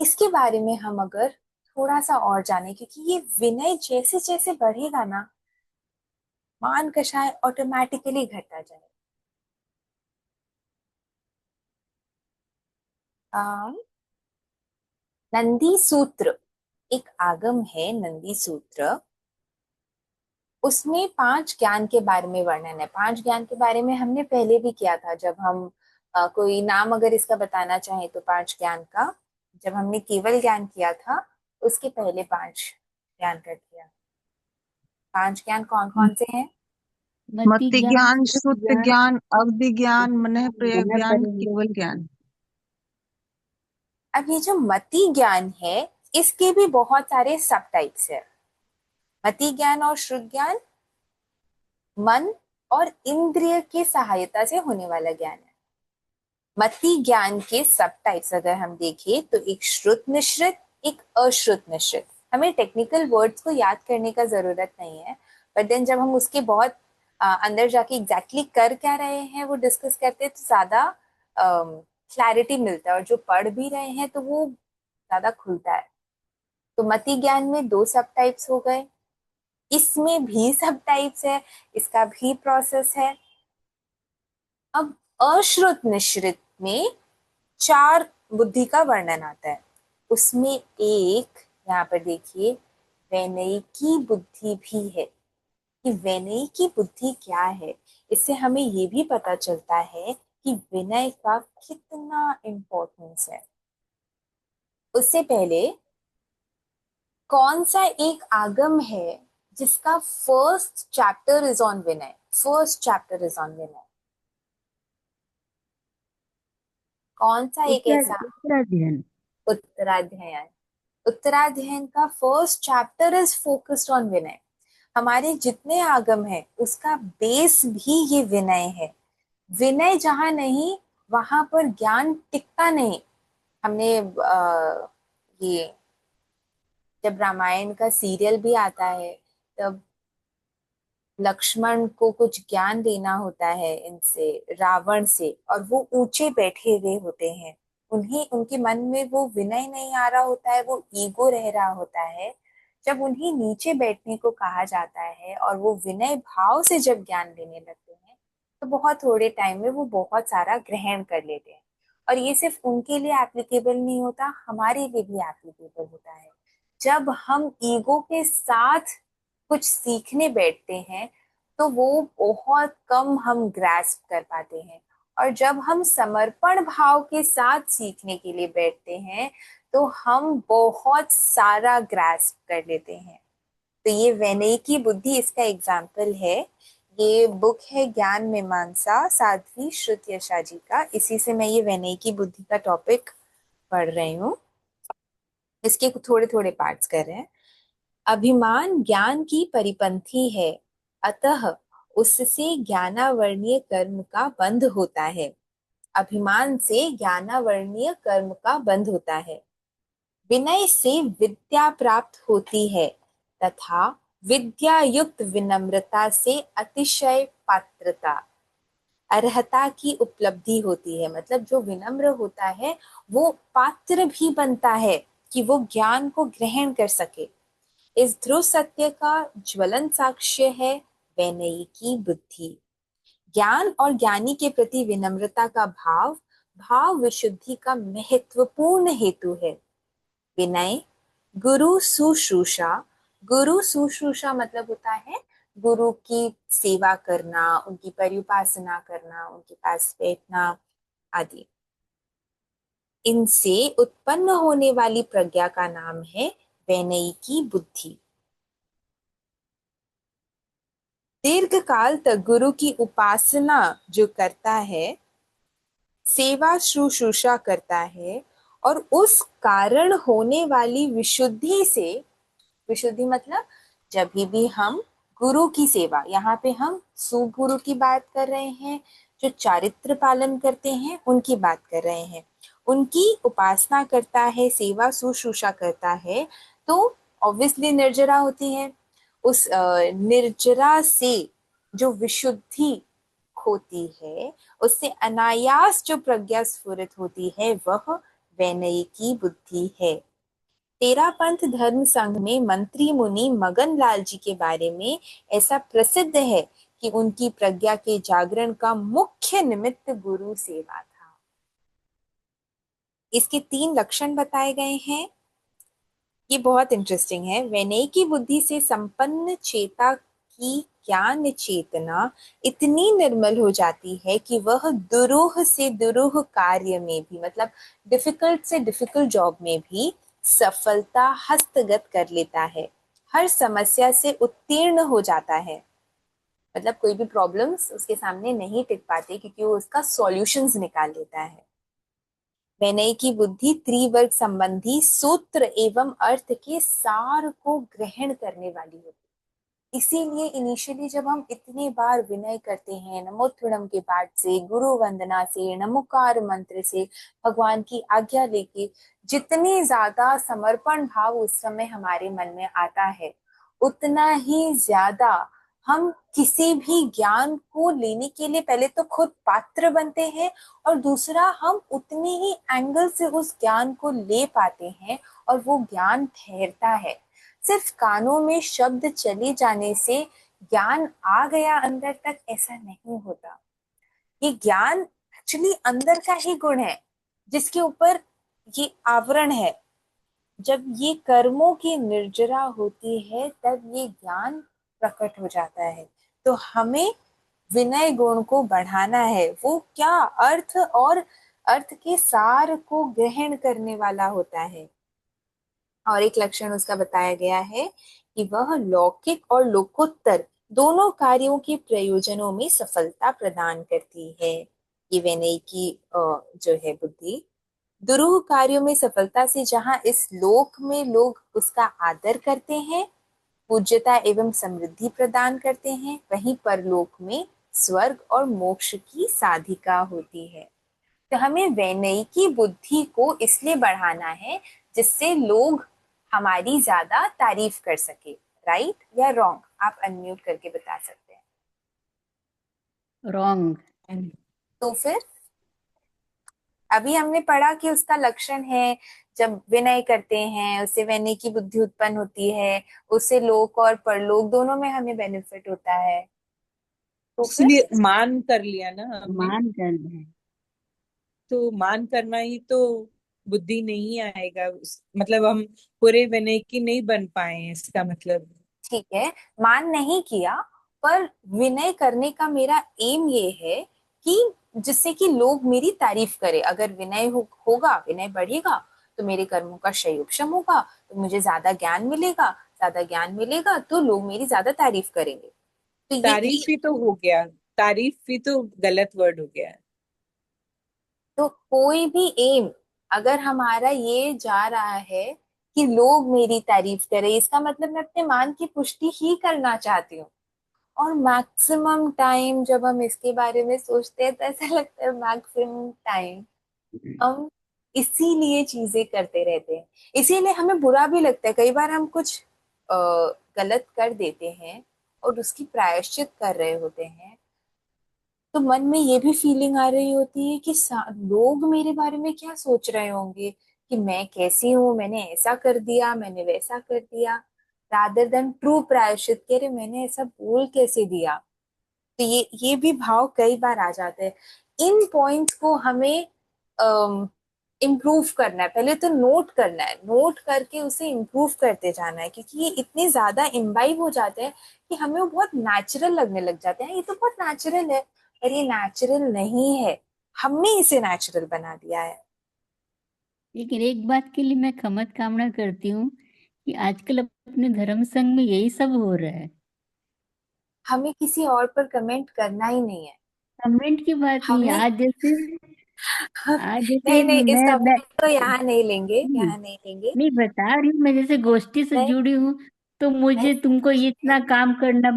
इसके बारे में हम अगर थोड़ा सा और जाने, क्योंकि ये विनय जैसे जैसे बढ़ेगा ना, मान कषाय ऑटोमेटिकली घटता जाए। नंदी सूत्र एक आगम है, नंदी सूत्र। उसमें 5 ज्ञान के बारे में वर्णन है। 5 ज्ञान के बारे में हमने पहले भी किया था, जब हम कोई नाम अगर इसका बताना चाहे तो 5 ज्ञान का, जब हमने केवल ज्ञान किया था उसके पहले 5 ज्ञान कर दिया। 5 ज्ञान कौन कौन से हैं? मति मति ज्ञान, ज्ञान, श्रुति श्रुत ज्ञान, ज्ञान, अवधि ज्ञान, मनः प्रयोग मन ज्ञान, केवल परिवर्तन। ज्ञान। अब ये जो मति ज्ञान है इसके भी बहुत सारे सब टाइप्स है। मति ज्ञान और श्रुत ज्ञान मन और इंद्रिय की सहायता से होने वाला ज्ञान है। मति ज्ञान के सब टाइप्स अगर हम देखें तो एक श्रुत मिश्रित, एक अश्रुत मिश्रित। हमें टेक्निकल वर्ड्स को याद करने का जरूरत नहीं है, बट देन जब हम उसके बहुत अंदर जाके एग्जैक्टली कर क्या रहे हैं वो डिस्कस करते हैं तो ज्यादा क्लैरिटी मिलता है, और जो पढ़ भी रहे हैं तो वो ज्यादा खुलता है। तो मति ज्ञान में 2 सब टाइप्स हो गए, इसमें भी सब टाइप्स है, इसका भी प्रोसेस है। अब अश्रुत मिश्रित में 4 बुद्धि का वर्णन आता है। उसमें एक, यहाँ पर देखिए, वैनयिकी बुद्धि भी है। कि वैनयिकी बुद्धि क्या है, इससे हमें ये भी पता चलता है कि विनय का कितना इम्पोर्टेंस है। उससे पहले कौन सा एक आगम है जिसका first chapter is on vinay? First chapter is on vinay. कौन सा एक ऐसा उत्तराध्ययन। उत्तराध्याय? उत्तराध्ययन का first chapter is focused on vinay. हमारे जितने आगम है उसका बेस भी ये विनय है। विनय जहां नहीं वहां पर ज्ञान टिकता नहीं। हमने ये जब रामायण का सीरियल भी आता है तब लक्ष्मण को कुछ ज्ञान देना होता है इनसे, रावण से, और वो ऊंचे बैठे हुए होते हैं। उन्हें उनके मन में वो विनय नहीं आ रहा होता है, वो ईगो रह रहा होता है। जब उन्हें नीचे बैठने को कहा जाता है और वो विनय भाव से जब ज्ञान लेने लगते हैं, तो बहुत थोड़े टाइम में वो बहुत सारा ग्रहण कर लेते हैं। और ये सिर्फ उनके लिए एप्लीकेबल नहीं होता, हमारे लिए भी एप्लीकेबल होता है। जब हम ईगो के साथ कुछ सीखने बैठते हैं, तो वो बहुत कम हम ग्रास्प कर पाते हैं। और जब हम समर्पण भाव के साथ सीखने के लिए बैठते हैं, तो हम बहुत सारा ग्रास्प कर लेते हैं। तो ये विनय की बुद्धि इसका एग्जाम्पल है। ये बुक है ज्ञान मीमांसा साध्वी श्रुत यशा जी का, इसी से मैं ये विनय की बुद्धि का टॉपिक पढ़ रही हूँ। इसके थोड़े थोड़े पार्ट्स कर रहे हैं। अभिमान ज्ञान की परिपंथी है, अतः उससे ज्ञानावरणीय कर्म का बंध होता है। अभिमान से ज्ञानावरणीय कर्म का बंध होता है। विनय से विद्या प्राप्त होती है, तथा विद्या युक्त विनम्रता से अतिशय पात्रता अर्हता की उपलब्धि होती है। मतलब जो विनम्र होता है वो पात्र भी बनता है कि वो ज्ञान को ग्रहण कर सके। इस ध्रुव सत्य का ज्वलंत साक्ष्य है विनयी की बुद्धि। ज्ञान और ज्ञानी के प्रति विनम्रता का भाव भाव विशुद्धि का महत्वपूर्ण हेतु है। विनय गुरु शुश्रूषा, गुरु शुश्रूषा मतलब होता है गुरु की सेवा करना, उनकी परिउपासना करना, उनके पास बैठना आदि। इनसे उत्पन्न होने वाली प्रज्ञा का नाम है विनयी की बुद्धि। दीर्घ काल तक गुरु की उपासना जो करता है, सेवा शुश्रूषा करता है, और उस कारण होने वाली विशुद्धि से, विशुद्धि मतलब जब भी हम गुरु की सेवा, यहाँ पे हम सुगुरु की बात कर रहे हैं, जो चारित्र पालन करते हैं उनकी बात कर रहे हैं, उनकी उपासना करता है, सेवा शुश्रूषा करता है, तो ऑब्वियसली निर्जरा होती है। उस निर्जरा से जो विशुद्धि होती है, उससे अनायास जो प्रज्ञा स्फुरित होती है, वह विनयी की बुद्धि है। तेरा पंथ धर्म संघ में मंत्री मुनि मगन लाल जी के बारे में ऐसा प्रसिद्ध है कि उनकी प्रज्ञा के जागरण का मुख्य निमित्त गुरु सेवा था। इसके 3 लक्षण बताए गए हैं। ये बहुत इंटरेस्टिंग है। विनय की बुद्धि से संपन्न चेता की ज्ञान चेतना इतनी निर्मल हो जाती है कि वह दुरूह से दुरूह कार्य में भी, मतलब डिफिकल्ट से डिफिकल्ट जॉब में भी सफलता हस्तगत कर लेता है, हर समस्या से उत्तीर्ण हो जाता है। मतलब कोई भी प्रॉब्लम्स उसके सामने नहीं टिक पाते, क्योंकि वो उसका सॉल्यूशंस निकाल लेता है। विनय की बुद्धि त्रिवर्ग संबंधी सूत्र एवं अर्थ के सार को ग्रहण करने वाली होती है। इसीलिए इनिशियली जब हम इतने बार विनय करते हैं, नमोत्थुणम के पाठ से, गुरु वंदना से, नमोकार मंत्र से, भगवान की आज्ञा लेके, जितने ज्यादा समर्पण भाव उस समय हमारे मन में आता है, उतना ही ज्यादा हम किसी भी ज्ञान को लेने के लिए पहले तो खुद पात्र बनते हैं, और दूसरा हम उतने ही एंगल से उस ज्ञान को ले पाते हैं, और वो ज्ञान ठहरता है। सिर्फ कानों में शब्द चले जाने से ज्ञान आ गया अंदर तक, ऐसा नहीं होता। ये ज्ञान एक्चुअली अंदर का ही गुण है, जिसके ऊपर ये आवरण है। जब ये कर्मों की निर्जरा होती है, तब ये ज्ञान प्रकट हो जाता है। तो हमें विनय गुण को बढ़ाना है। वो क्या, अर्थ और अर्थ के सार को ग्रहण करने वाला होता है। और एक लक्षण उसका बताया गया है कि वह लौकिक और लोकोत्तर दोनों कार्यों के प्रयोजनों में सफलता प्रदान करती है। ये विनय की जो है बुद्धि, दुरूह कार्यों में सफलता से जहां इस लोक में लोग उसका आदर करते हैं, पूज्यता एवं समृद्धि प्रदान करते हैं, वहीं परलोक में स्वर्ग और मोक्ष की साधिका होती है। तो हमें विनयी की बुद्धि को इसलिए बढ़ाना है जिससे लोग हमारी ज्यादा तारीफ कर सके। राइट या रॉन्ग, आप अनम्यूट करके बता सकते हैं। रॉन्ग। तो फिर अभी हमने पढ़ा कि उसका लक्षण है जब विनय करते हैं उससे विनय की बुद्धि उत्पन्न होती है, उससे लोक और परलोक दोनों में हमें बेनिफिट होता है। तो फिर इसलिए मान कर लिया ना हमने, मान करना है। तो मान करना ही तो बुद्धि नहीं आएगा मतलब हम पूरे विनय की नहीं बन पाए हैं, इसका मतलब। ठीक है, मान नहीं किया, पर विनय करने का मेरा एम ये है कि जिससे कि लोग मेरी तारीफ करें। अगर विनय होगा, विनय बढ़ेगा, तो मेरे कर्मों का क्षयोपशम होगा, तो मुझे ज्यादा ज्ञान मिलेगा, ज्यादा ज्ञान मिलेगा तो लोग मेरी ज्यादा तारीफ करेंगे। तो तारीफ ही तो हो गया, तारीफ भी तो गलत वर्ड हो गया। तो कोई भी एम अगर हमारा ये जा रहा है कि लोग मेरी तारीफ करें, इसका मतलब मैं अपने मान की पुष्टि ही करना चाहती हूँ। और मैक्सिमम टाइम जब हम इसके बारे में सोचते हैं तो ऐसा लगता है मैक्सिमम टाइम हम इसीलिए चीजें करते रहते हैं। इसीलिए हमें बुरा भी लगता है, कई बार हम कुछ अ, गलत कर देते हैं और उसकी प्रायश्चित कर रहे होते हैं, तो मन में ये भी फीलिंग आ रही होती है कि लोग मेरे बारे में क्या सोच रहे होंगे, कि मैं कैसी हूँ, मैंने ऐसा कर दिया, मैंने वैसा कर दिया, रादर देन ट्रू प्रायश्चित के, अरे मैंने ऐसा बोल कैसे दिया। तो ये भी भाव कई बार आ जाते हैं। इन पॉइंट्स को हमें इम्प्रूव करना है, पहले तो नोट करना है, नोट करके उसे इम्प्रूव करते जाना है, क्योंकि ये इतने ज्यादा इम्बाइब हो जाते हैं कि हमें वो बहुत नेचुरल लगने लग जाते हैं, ये तो बहुत नेचुरल है। पर ये नेचुरल नहीं है, हमने इसे नेचुरल बना दिया है। लेकिन एक बात के लिए मैं क्षमत कामना करती हूँ कि आजकल अपने धर्म संघ में यही सब हो रहा है। हमें किसी और पर कमेंट करना ही नहीं है। कमेंट की बात नहीं है। हमने आज जैसे नहीं नहीं, इस मैं टॉपिक को यहाँ नहीं लेंगे, नहीं यहाँ नहीं लेंगे। नहीं बता रही हूँ, मैं जैसे गोष्ठी से मैं जुड़ी हूँ, तो मैं मुझे तुमको समझ ये रही इतना काम करना,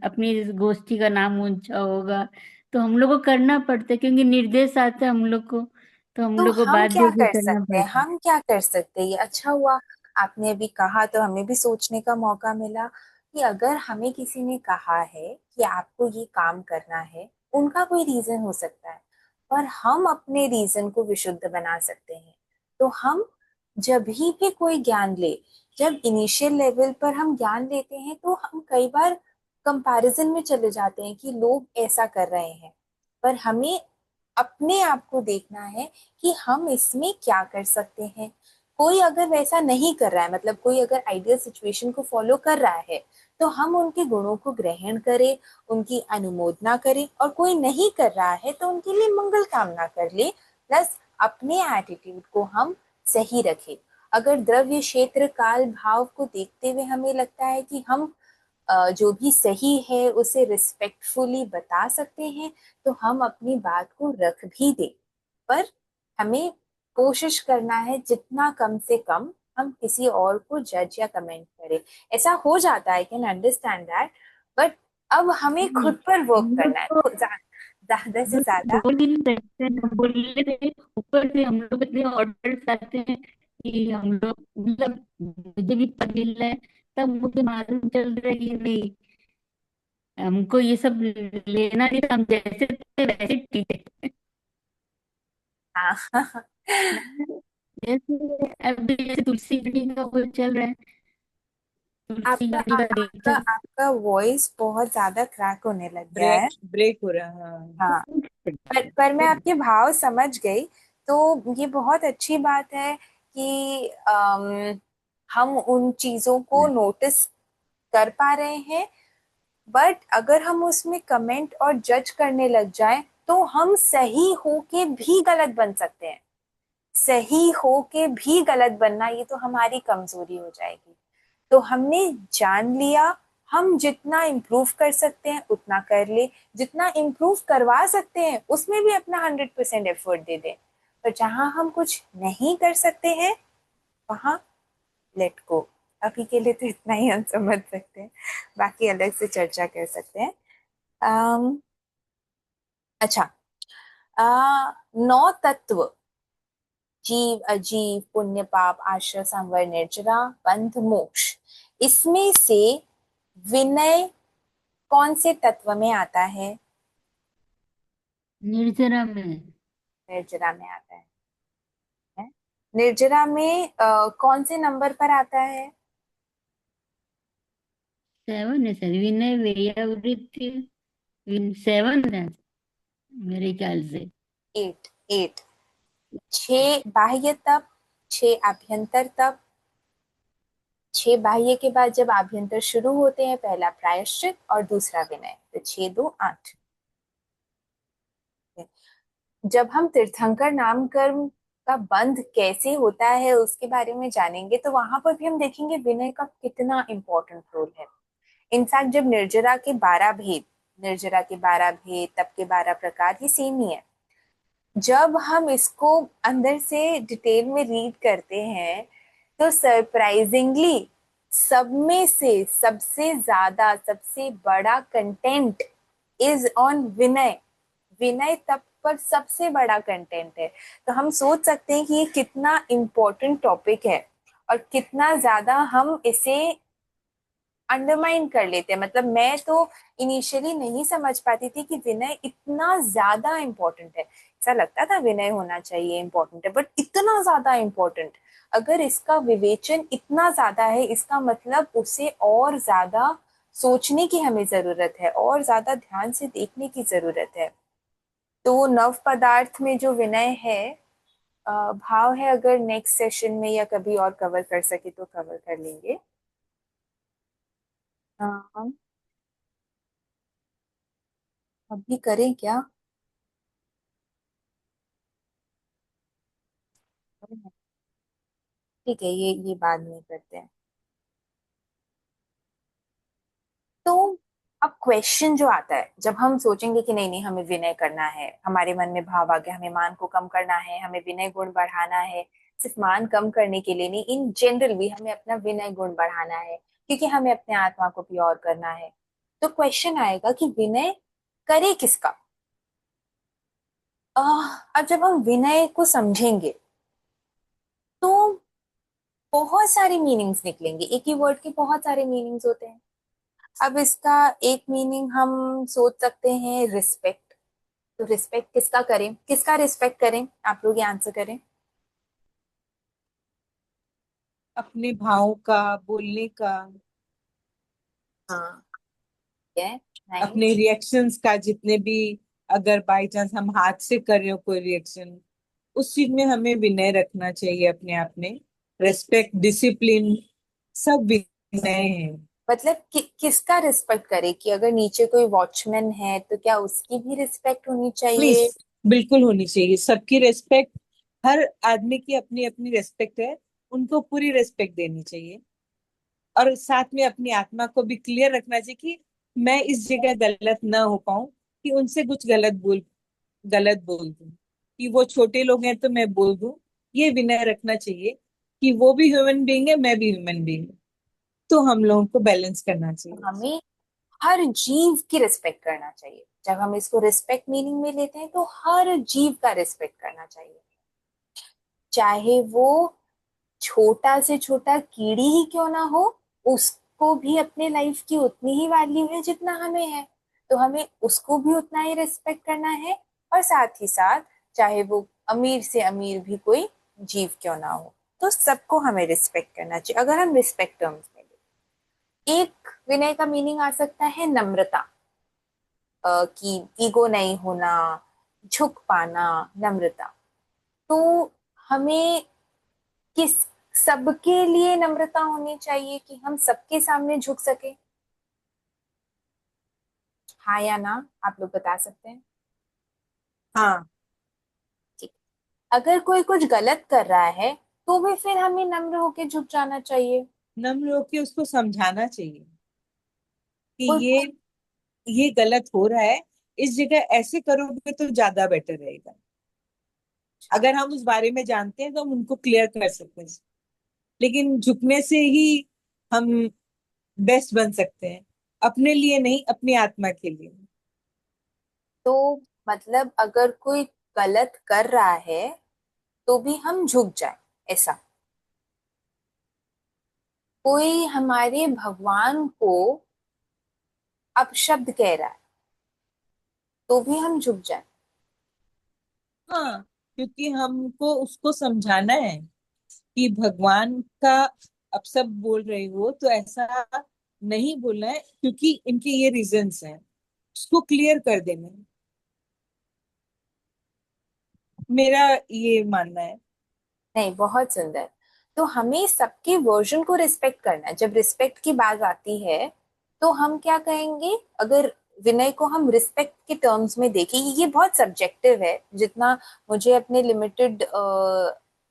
अपनी इस गोष्ठी का नाम ऊंचा होगा, तो हम लोग को करना पड़ता है, क्योंकि निर्देश आता है हम लोग को, तो हम तो लोग को हम बाध्य क्या होकर कर करना सकते हैं, पड़ता है। हम क्या कर सकते हैं, ये अच्छा हुआ आपने अभी कहा, तो हमें भी सोचने का मौका मिला कि अगर हमें किसी ने कहा है कि आपको ये काम करना है, उनका कोई रीजन हो सकता है, पर हम अपने रीजन को विशुद्ध बना सकते हैं। तो हम जब भी कोई ज्ञान ले, जब इनिशियल लेवल पर हम ज्ञान लेते हैं, तो हम कई बार कंपैरिजन में चले जाते हैं कि लोग ऐसा कर रहे हैं, पर हमें अपने आप को देखना है कि हम इसमें क्या कर सकते हैं। कोई अगर वैसा नहीं कर रहा है, मतलब कोई अगर आइडियल सिचुएशन को फॉलो कर रहा है, तो हम उनके गुणों को ग्रहण करें, उनकी अनुमोदना करें, और कोई नहीं कर रहा है तो उनके लिए मंगल कामना कर ले, प्लस अपने एटीट्यूड को हम सही रखें। अगर द्रव्य क्षेत्र काल भाव को देखते हुए हमें लगता है कि हम जो भी सही है उसे रिस्पेक्टफुली बता सकते हैं, तो हम अपनी बात को रख भी दें। पर हमें कोशिश करना है जितना कम से कम हम किसी और को जज या कमेंट करें। ऐसा हो जाता है, I can understand that, but अब हमें नहीं, खुद पर वर्क हम लोग करना है, तो ज्यादा से बस ज्यादा। बोल ही नहीं सकते, हम बोल रहे थे, ऊपर से हम लोग इतने ऑर्डर्स आते हैं कि हम लोग, मतलब मुझे भी पता मिल रहा है, तब मुझे मालूम चल रहा है कि नहीं, हमको ये सब लेना नहीं था, हम जैसे थे वैसे ठीक है। हाँ। जैसे अभी जैसे तुलसी गाड़ी का वो चल रहा है, तुलसी आपका गाड़ी का आपका देखा। आपका वॉइस बहुत ज्यादा क्रैक होने लग गया है। ब्रेक ब्रेक हो रहा, हाँ। हाँ, पर मैं आपके भाव समझ गई। तो ये बहुत अच्छी बात है कि हम उन चीजों को नोटिस कर पा रहे हैं, बट अगर हम उसमें कमेंट और जज करने लग जाएं, तो हम सही होके भी गलत बन सकते हैं। सही होके भी गलत बनना, ये तो हमारी कमजोरी हो जाएगी। तो हमने जान लिया, हम जितना इम्प्रूव कर सकते हैं उतना कर ले, जितना इम्प्रूव करवा सकते हैं उसमें भी अपना 100% एफर्ट दे दें। पर जहां हम कुछ नहीं कर सकते हैं, वहां लेट गो। अभी के लिए तो इतना ही हम समझ सकते हैं, बाकी अलग से चर्चा कर सकते हैं। अम, अच्छा, आ, नौ तत्व, जीव अजीव, पुण्य पाप, आश्रय संवर निर्जरा, बंध मोक्ष, इसमें से विनय कौन से तत्व में आता है? निर्जरा में। निर्जरा में आता है। निर्जरा में कौन से नंबर पर आता है? 7 है सर, विनय वेयावृत्ति 7 है मेरे ख्याल से। 8, 8। 6 बाह्य तप, 6 आभ्यंतर तप। 6 बाह्य के बाद जब आभ्यंतर शुरू होते हैं, पहला प्रायश्चित और दूसरा विनय, तो 6 2 8। जब हम तीर्थंकर नाम कर्म का बंध कैसे होता है उसके बारे में जानेंगे, तो वहां पर भी हम देखेंगे विनय का कितना इंपॉर्टेंट रोल है। इनफैक्ट जब निर्जरा के 12 भेद, निर्जरा के 12 भेद, तप के 12 प्रकार, ये सेम ही है। जब हम इसको अंदर से डिटेल में रीड करते हैं, तो सरप्राइजिंगली सब में से सबसे ज्यादा, सबसे बड़ा कंटेंट इज ऑन विनय। विनय तप पर सबसे बड़ा कंटेंट है। तो हम सोच सकते हैं कि ये कितना इम्पोर्टेंट टॉपिक है और कितना ज्यादा हम इसे अंडरमाइन कर लेते हैं। मतलब मैं तो इनिशियली नहीं समझ पाती थी कि विनय इतना ज्यादा इम्पोर्टेंट है। ऐसा लगता था विनय होना चाहिए इम्पोर्टेंट है, बट इतना ज्यादा इम्पोर्टेंट। अगर इसका विवेचन इतना ज्यादा है, इसका मतलब उसे और ज्यादा सोचने की हमें जरूरत है, और ज्यादा ध्यान से देखने की जरूरत है। तो नव पदार्थ में जो विनय है, भाव है, अगर नेक्स्ट सेशन में या कभी और कवर कर सके तो कवर कर लेंगे। हम अभी करें क्या? ठीक है, ये बाद में करते हैं। तो अब क्वेश्चन जो आता है, जब हम सोचेंगे कि नहीं नहीं हमें विनय करना है, हमारे मन में भाव आ गया हमें मान को कम करना है, हमें विनय गुण बढ़ाना है। सिर्फ मान कम करने के लिए नहीं, इन जनरल भी हमें अपना विनय गुण बढ़ाना है, क्योंकि हमें अपने आत्मा को प्योर करना है। तो क्वेश्चन आएगा कि विनय करे किसका? अब जब हम विनय को समझेंगे, तो बहुत सारे मीनिंग्स निकलेंगे। एक ही वर्ड के बहुत सारे मीनिंग्स होते हैं। अब इसका एक मीनिंग हम सोच सकते हैं रिस्पेक्ट। तो रिस्पेक्ट किसका करें, किसका रिस्पेक्ट करें? आप लोग ये आंसर करें। अपने भावों का, बोलने का, हाँ, है अपने नाइस। रिएक्शंस का, जितने भी, अगर बाई चांस हम हाथ से कर रहे हो कोई रिएक्शन, उस चीज में हमें विनय रखना चाहिए अपने आप में। रेस्पेक्ट, डिसिप्लिन, सब विनय है। मतलब किसका रिस्पेक्ट करे, कि अगर नीचे कोई वॉचमैन है तो क्या उसकी भी रिस्पेक्ट होनी प्लीज, चाहिए? बिल्कुल होनी चाहिए सबकी रेस्पेक्ट। हर आदमी की अपनी अपनी रेस्पेक्ट है, उनको पूरी रेस्पेक्ट देनी चाहिए। और साथ में अपनी आत्मा को भी क्लियर रखना चाहिए कि मैं इस जगह गलत ना हो पाऊं, कि उनसे कुछ गलत बोल दूं, कि वो छोटे लोग हैं तो मैं बोल दूं। ये विनय रखना चाहिए कि वो भी ह्यूमन बीइंग है, मैं भी ह्यूमन बीइंग हूँ। तो हम लोगों को बैलेंस करना तो चाहिए। हमें हर जीव की रिस्पेक्ट करना चाहिए। जब हम इसको रिस्पेक्ट मीनिंग में लेते हैं, तो हर जीव का रिस्पेक्ट करना चाहिए, चाहे वो छोटा से छोटा कीड़ी ही क्यों ना हो। उसको भी अपने लाइफ की उतनी ही वैल्यू है जितना हमें है। तो हमें उसको भी उतना ही रिस्पेक्ट करना है। और साथ ही साथ चाहे वो अमीर से अमीर भी कोई जीव क्यों ना हो, तो सबको हमें रिस्पेक्ट करना चाहिए, अगर हम रिस्पेक्ट टर्म्स में लें। एक विनय का मीनिंग आ सकता है नम्रता, कि ईगो नहीं होना, झुक पाना, नम्रता। तो हमें किस सबके लिए नम्रता होनी चाहिए, कि हम सबके सामने झुक सके? हाँ या ना, आप लोग बता सकते हैं। हाँ, ठीक। अगर कोई कुछ गलत कर रहा है, तो भी फिर हमें नम्र होके झुक जाना चाहिए। नम्र होके उसको समझाना चाहिए कि कोई ये गलत हो रहा है, इस जगह ऐसे करोगे तो ज्यादा बेटर रहेगा। अगर हम उस बारे में जानते हैं तो हम उनको क्लियर कर सकते हैं। लेकिन झुकने से ही हम बेस्ट बन सकते हैं, अपने लिए नहीं, अपनी आत्मा के लिए। तो मतलब अगर कोई गलत कर रहा है, तो भी हम झुक जाए, ऐसा? कोई हमारे भगवान को अपशब्द कह रहा है, तो भी हम झुक जाए? हाँ, क्योंकि हमको उसको समझाना है कि भगवान का अब सब बोल रहे हो तो ऐसा नहीं बोलना है क्योंकि इनके ये रीजंस हैं, उसको क्लियर कर देना है। मेरा ये मानना है। नहीं, बहुत सुंदर। तो हमें सबके वर्जन को रिस्पेक्ट करना है। जब रिस्पेक्ट की बात आती है तो हम क्या कहेंगे, अगर विनय को हम रिस्पेक्ट के टर्म्स में देखें, ये बहुत सब्जेक्टिव है, जितना मुझे अपने लिमिटेड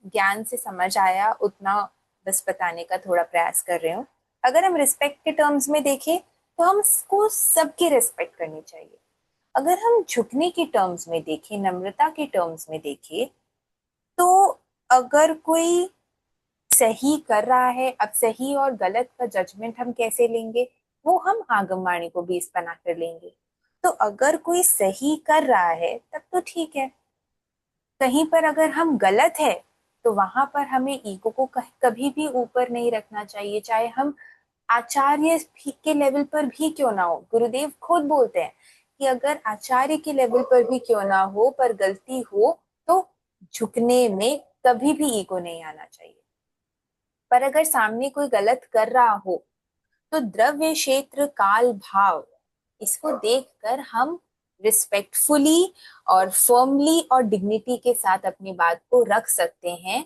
ज्ञान से समझ आया उतना बस बताने का थोड़ा प्रयास कर रही हूँ। अगर हम रिस्पेक्ट के टर्म्स में देखें तो हमको सबकी रिस्पेक्ट करनी चाहिए। अगर हम झुकने के टर्म्स में देखें, नम्रता के टर्म्स में देखें, तो अगर कोई सही कर रहा है, अब सही और गलत का जजमेंट हम कैसे लेंगे, वो हम आगमवाणी को बेस बना कर लेंगे। तो अगर कोई सही कर रहा है तब तो ठीक है, कहीं पर अगर हम गलत है तो वहां पर हमें ईगो को कभी भी ऊपर नहीं रखना चाहिए, चाहे हम आचार्य के लेवल पर भी क्यों ना हो। गुरुदेव खुद बोलते हैं कि अगर आचार्य के लेवल पर भी क्यों ना हो, पर गलती हो तो झुकने में कभी भी ईगो नहीं आना चाहिए। पर अगर सामने कोई गलत कर रहा हो तो द्रव्य क्षेत्र काल भाव, इसको देखकर हम रिस्पेक्टफुली और फर्मली और डिग्निटी के साथ अपनी बात को रख सकते हैं।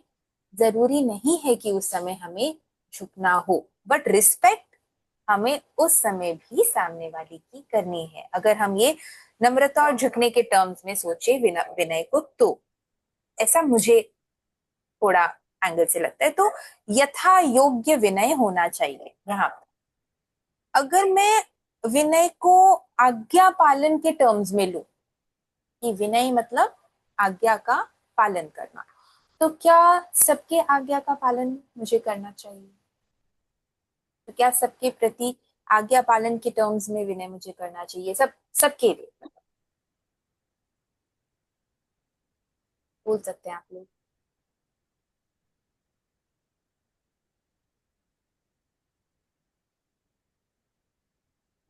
जरूरी नहीं है कि उस समय हमें झुकना हो, बट रिस्पेक्ट हमें उस समय भी सामने वाले की करनी है। अगर हम ये नम्रता और झुकने के टर्म्स में सोचे विनय को, तो ऐसा मुझे थोड़ा एंगल से लगता है। तो यथा योग्य विनय होना चाहिए यहाँ पर। अगर मैं विनय को आज्ञा पालन के टर्म्स में लूं, कि विनय मतलब आज्ञा का पालन करना, तो क्या सबके आज्ञा का पालन मुझे करना चाहिए? तो क्या सबके प्रति आज्ञा पालन के टर्म्स में विनय मुझे करना चाहिए? सबके लिए बोल सकते हैं आप लोग।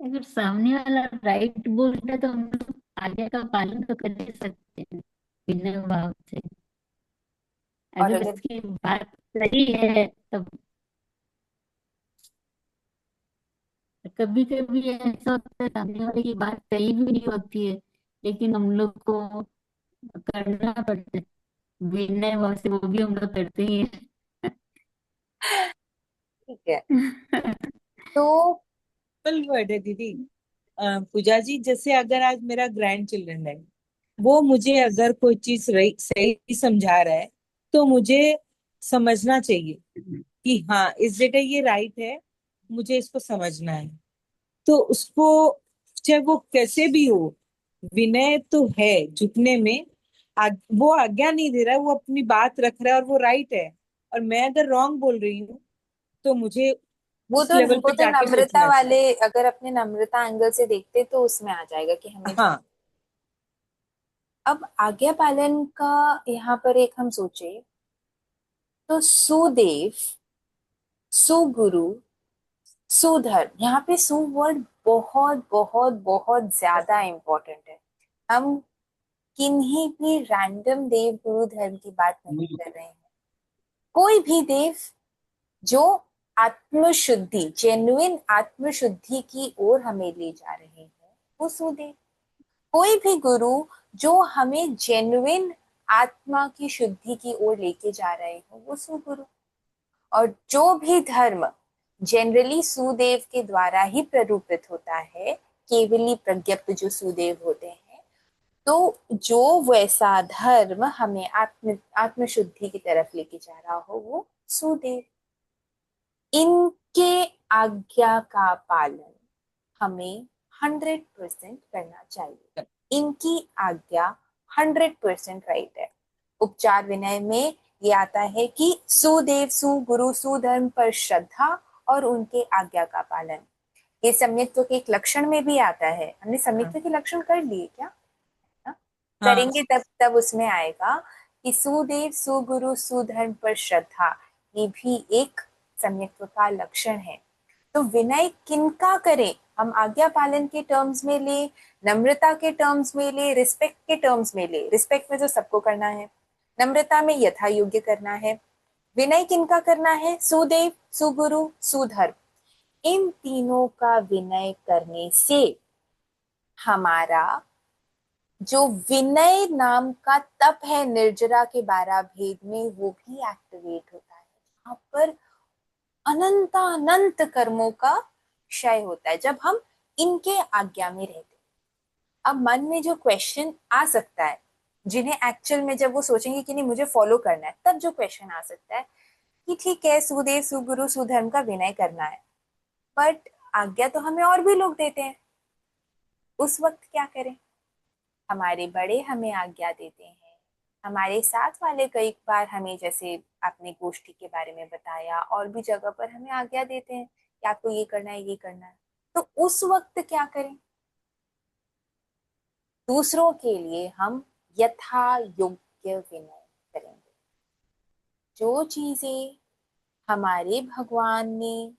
अगर सामने वाला राइट बोल रहा है तो हम लोग आज्ञा का पालन तो कर ही सकते हैं बिना भाव से। और अगर अगर उसकी बात सही है तब। कभी कभी ऐसा होता है सामने वाले की बात सही भी नहीं होती है, लेकिन हम लोग को करना पड़ता है। विनय भाव से वो भी हम लोग करते ही ठीक है, हैं। तो सिंपल वर्ड है दीदी। पूजा जी, जैसे अगर आज मेरा ग्रैंड चिल्ड्रन है, वो मुझे अगर कोई चीज सही समझा रहा है तो मुझे समझना चाहिए कि हाँ इस जगह ये राइट है, मुझे इसको समझना है। तो उसको चाहे वो कैसे भी हो, विनय तो है झुकने में। वो आज्ञा नहीं दे रहा है, वो अपनी बात रख रहा है और वो राइट है, और मैं अगर रॉन्ग बोल रही हूँ तो मुझे वो उस तो लेवल वो पे तो जाके नम्रता सोचना चाहिए। वाले, अगर अपने नम्रता एंगल से देखते तो उसमें आ जाएगा कि हमें हाँ। अब आज्ञा पालन का यहाँ पर एक हम सोचे, तो सुदेव, सुगुरु, सुधर्म, यहाँ पे सु वर्ड बहुत बहुत बहुत ज्यादा इंपॉर्टेंट है। हम किन्हीं भी रैंडम देव गुरु धर्म की बात नहीं कर रहे हैं। कोई भी देव जो आत्मशुद्धि, जेन्युइन आत्मशुद्धि की ओर हमें ले जा रहे हैं, वो सुदेव। कोई भी गुरु जो हमें जेन्युइन आत्मा की शुद्धि की ओर लेके जा रहे हो, वो सुगुरु। और जो भी धर्म जनरली सुदेव के द्वारा ही प्ररूपित होता है, केवली प्रज्ञप्त जो सुदेव होते हैं, तो जो वैसा धर्म हमें आत्मशुद्धि की तरफ लेके जा रहा हो, वो सुदेव। इनके आज्ञा का पालन हमें 100% करना चाहिए। इनकी आज्ञा 100% राइट है। उपचार विनय में ये आता है कि सुदेव, सुगुरु, सुधर्म पर श्रद्धा और उनके आज्ञा का पालन। ये सम्यक्त्व के एक लक्षण में भी आता है। हमने सम्यक्त्व के लक्षण कर लिए क्या? हाँ? हाँ। करेंगे तब तब उसमें आएगा कि सुदेव, सुगुरु, सुधर्म पर श्रद्धा, ये भी एक सम्यक्त्व का लक्षण है। तो विनय किनका करें, हम आज्ञा पालन के टर्म्स में ले, नम्रता के टर्म्स में ले, रिस्पेक्ट के टर्म्स में ले। रिस्पेक्ट में तो सबको करना है, नम्रता में यथा योग्य करना है, विनय किनका करना है? सुदेव, सुगुरु, सुधर्म। इन तीनों का विनय करने से हमारा जो विनय नाम का तप है निर्जरा के 12 भेद में, वो भी एक्टिवेट होता है, जहां पर अनंत कर्मों का क्षय होता है जब हम इनके आज्ञा में रहते हैं। अब मन में जो क्वेश्चन आ सकता है, जिन्हें एक्चुअल में जब वो सोचेंगे कि नहीं मुझे फॉलो करना है, तब जो क्वेश्चन आ सकता है कि ठीक है सुदेव, सुगुरु, सुधर्म का विनय करना है, बट आज्ञा तो हमें और भी लोग देते हैं, उस वक्त क्या करें? हमारे बड़े हमें आज्ञा देते हैं, हमारे साथ वाले कई बार हमें, जैसे आपने गोष्ठी के बारे में बताया, और भी जगह पर हमें आज्ञा देते हैं कि आपको ये करना है, ये करना है। तो उस वक्त क्या करें? दूसरों के लिए हम यथा योग्य विनय करेंगे। जो चीजें हमारे भगवान ने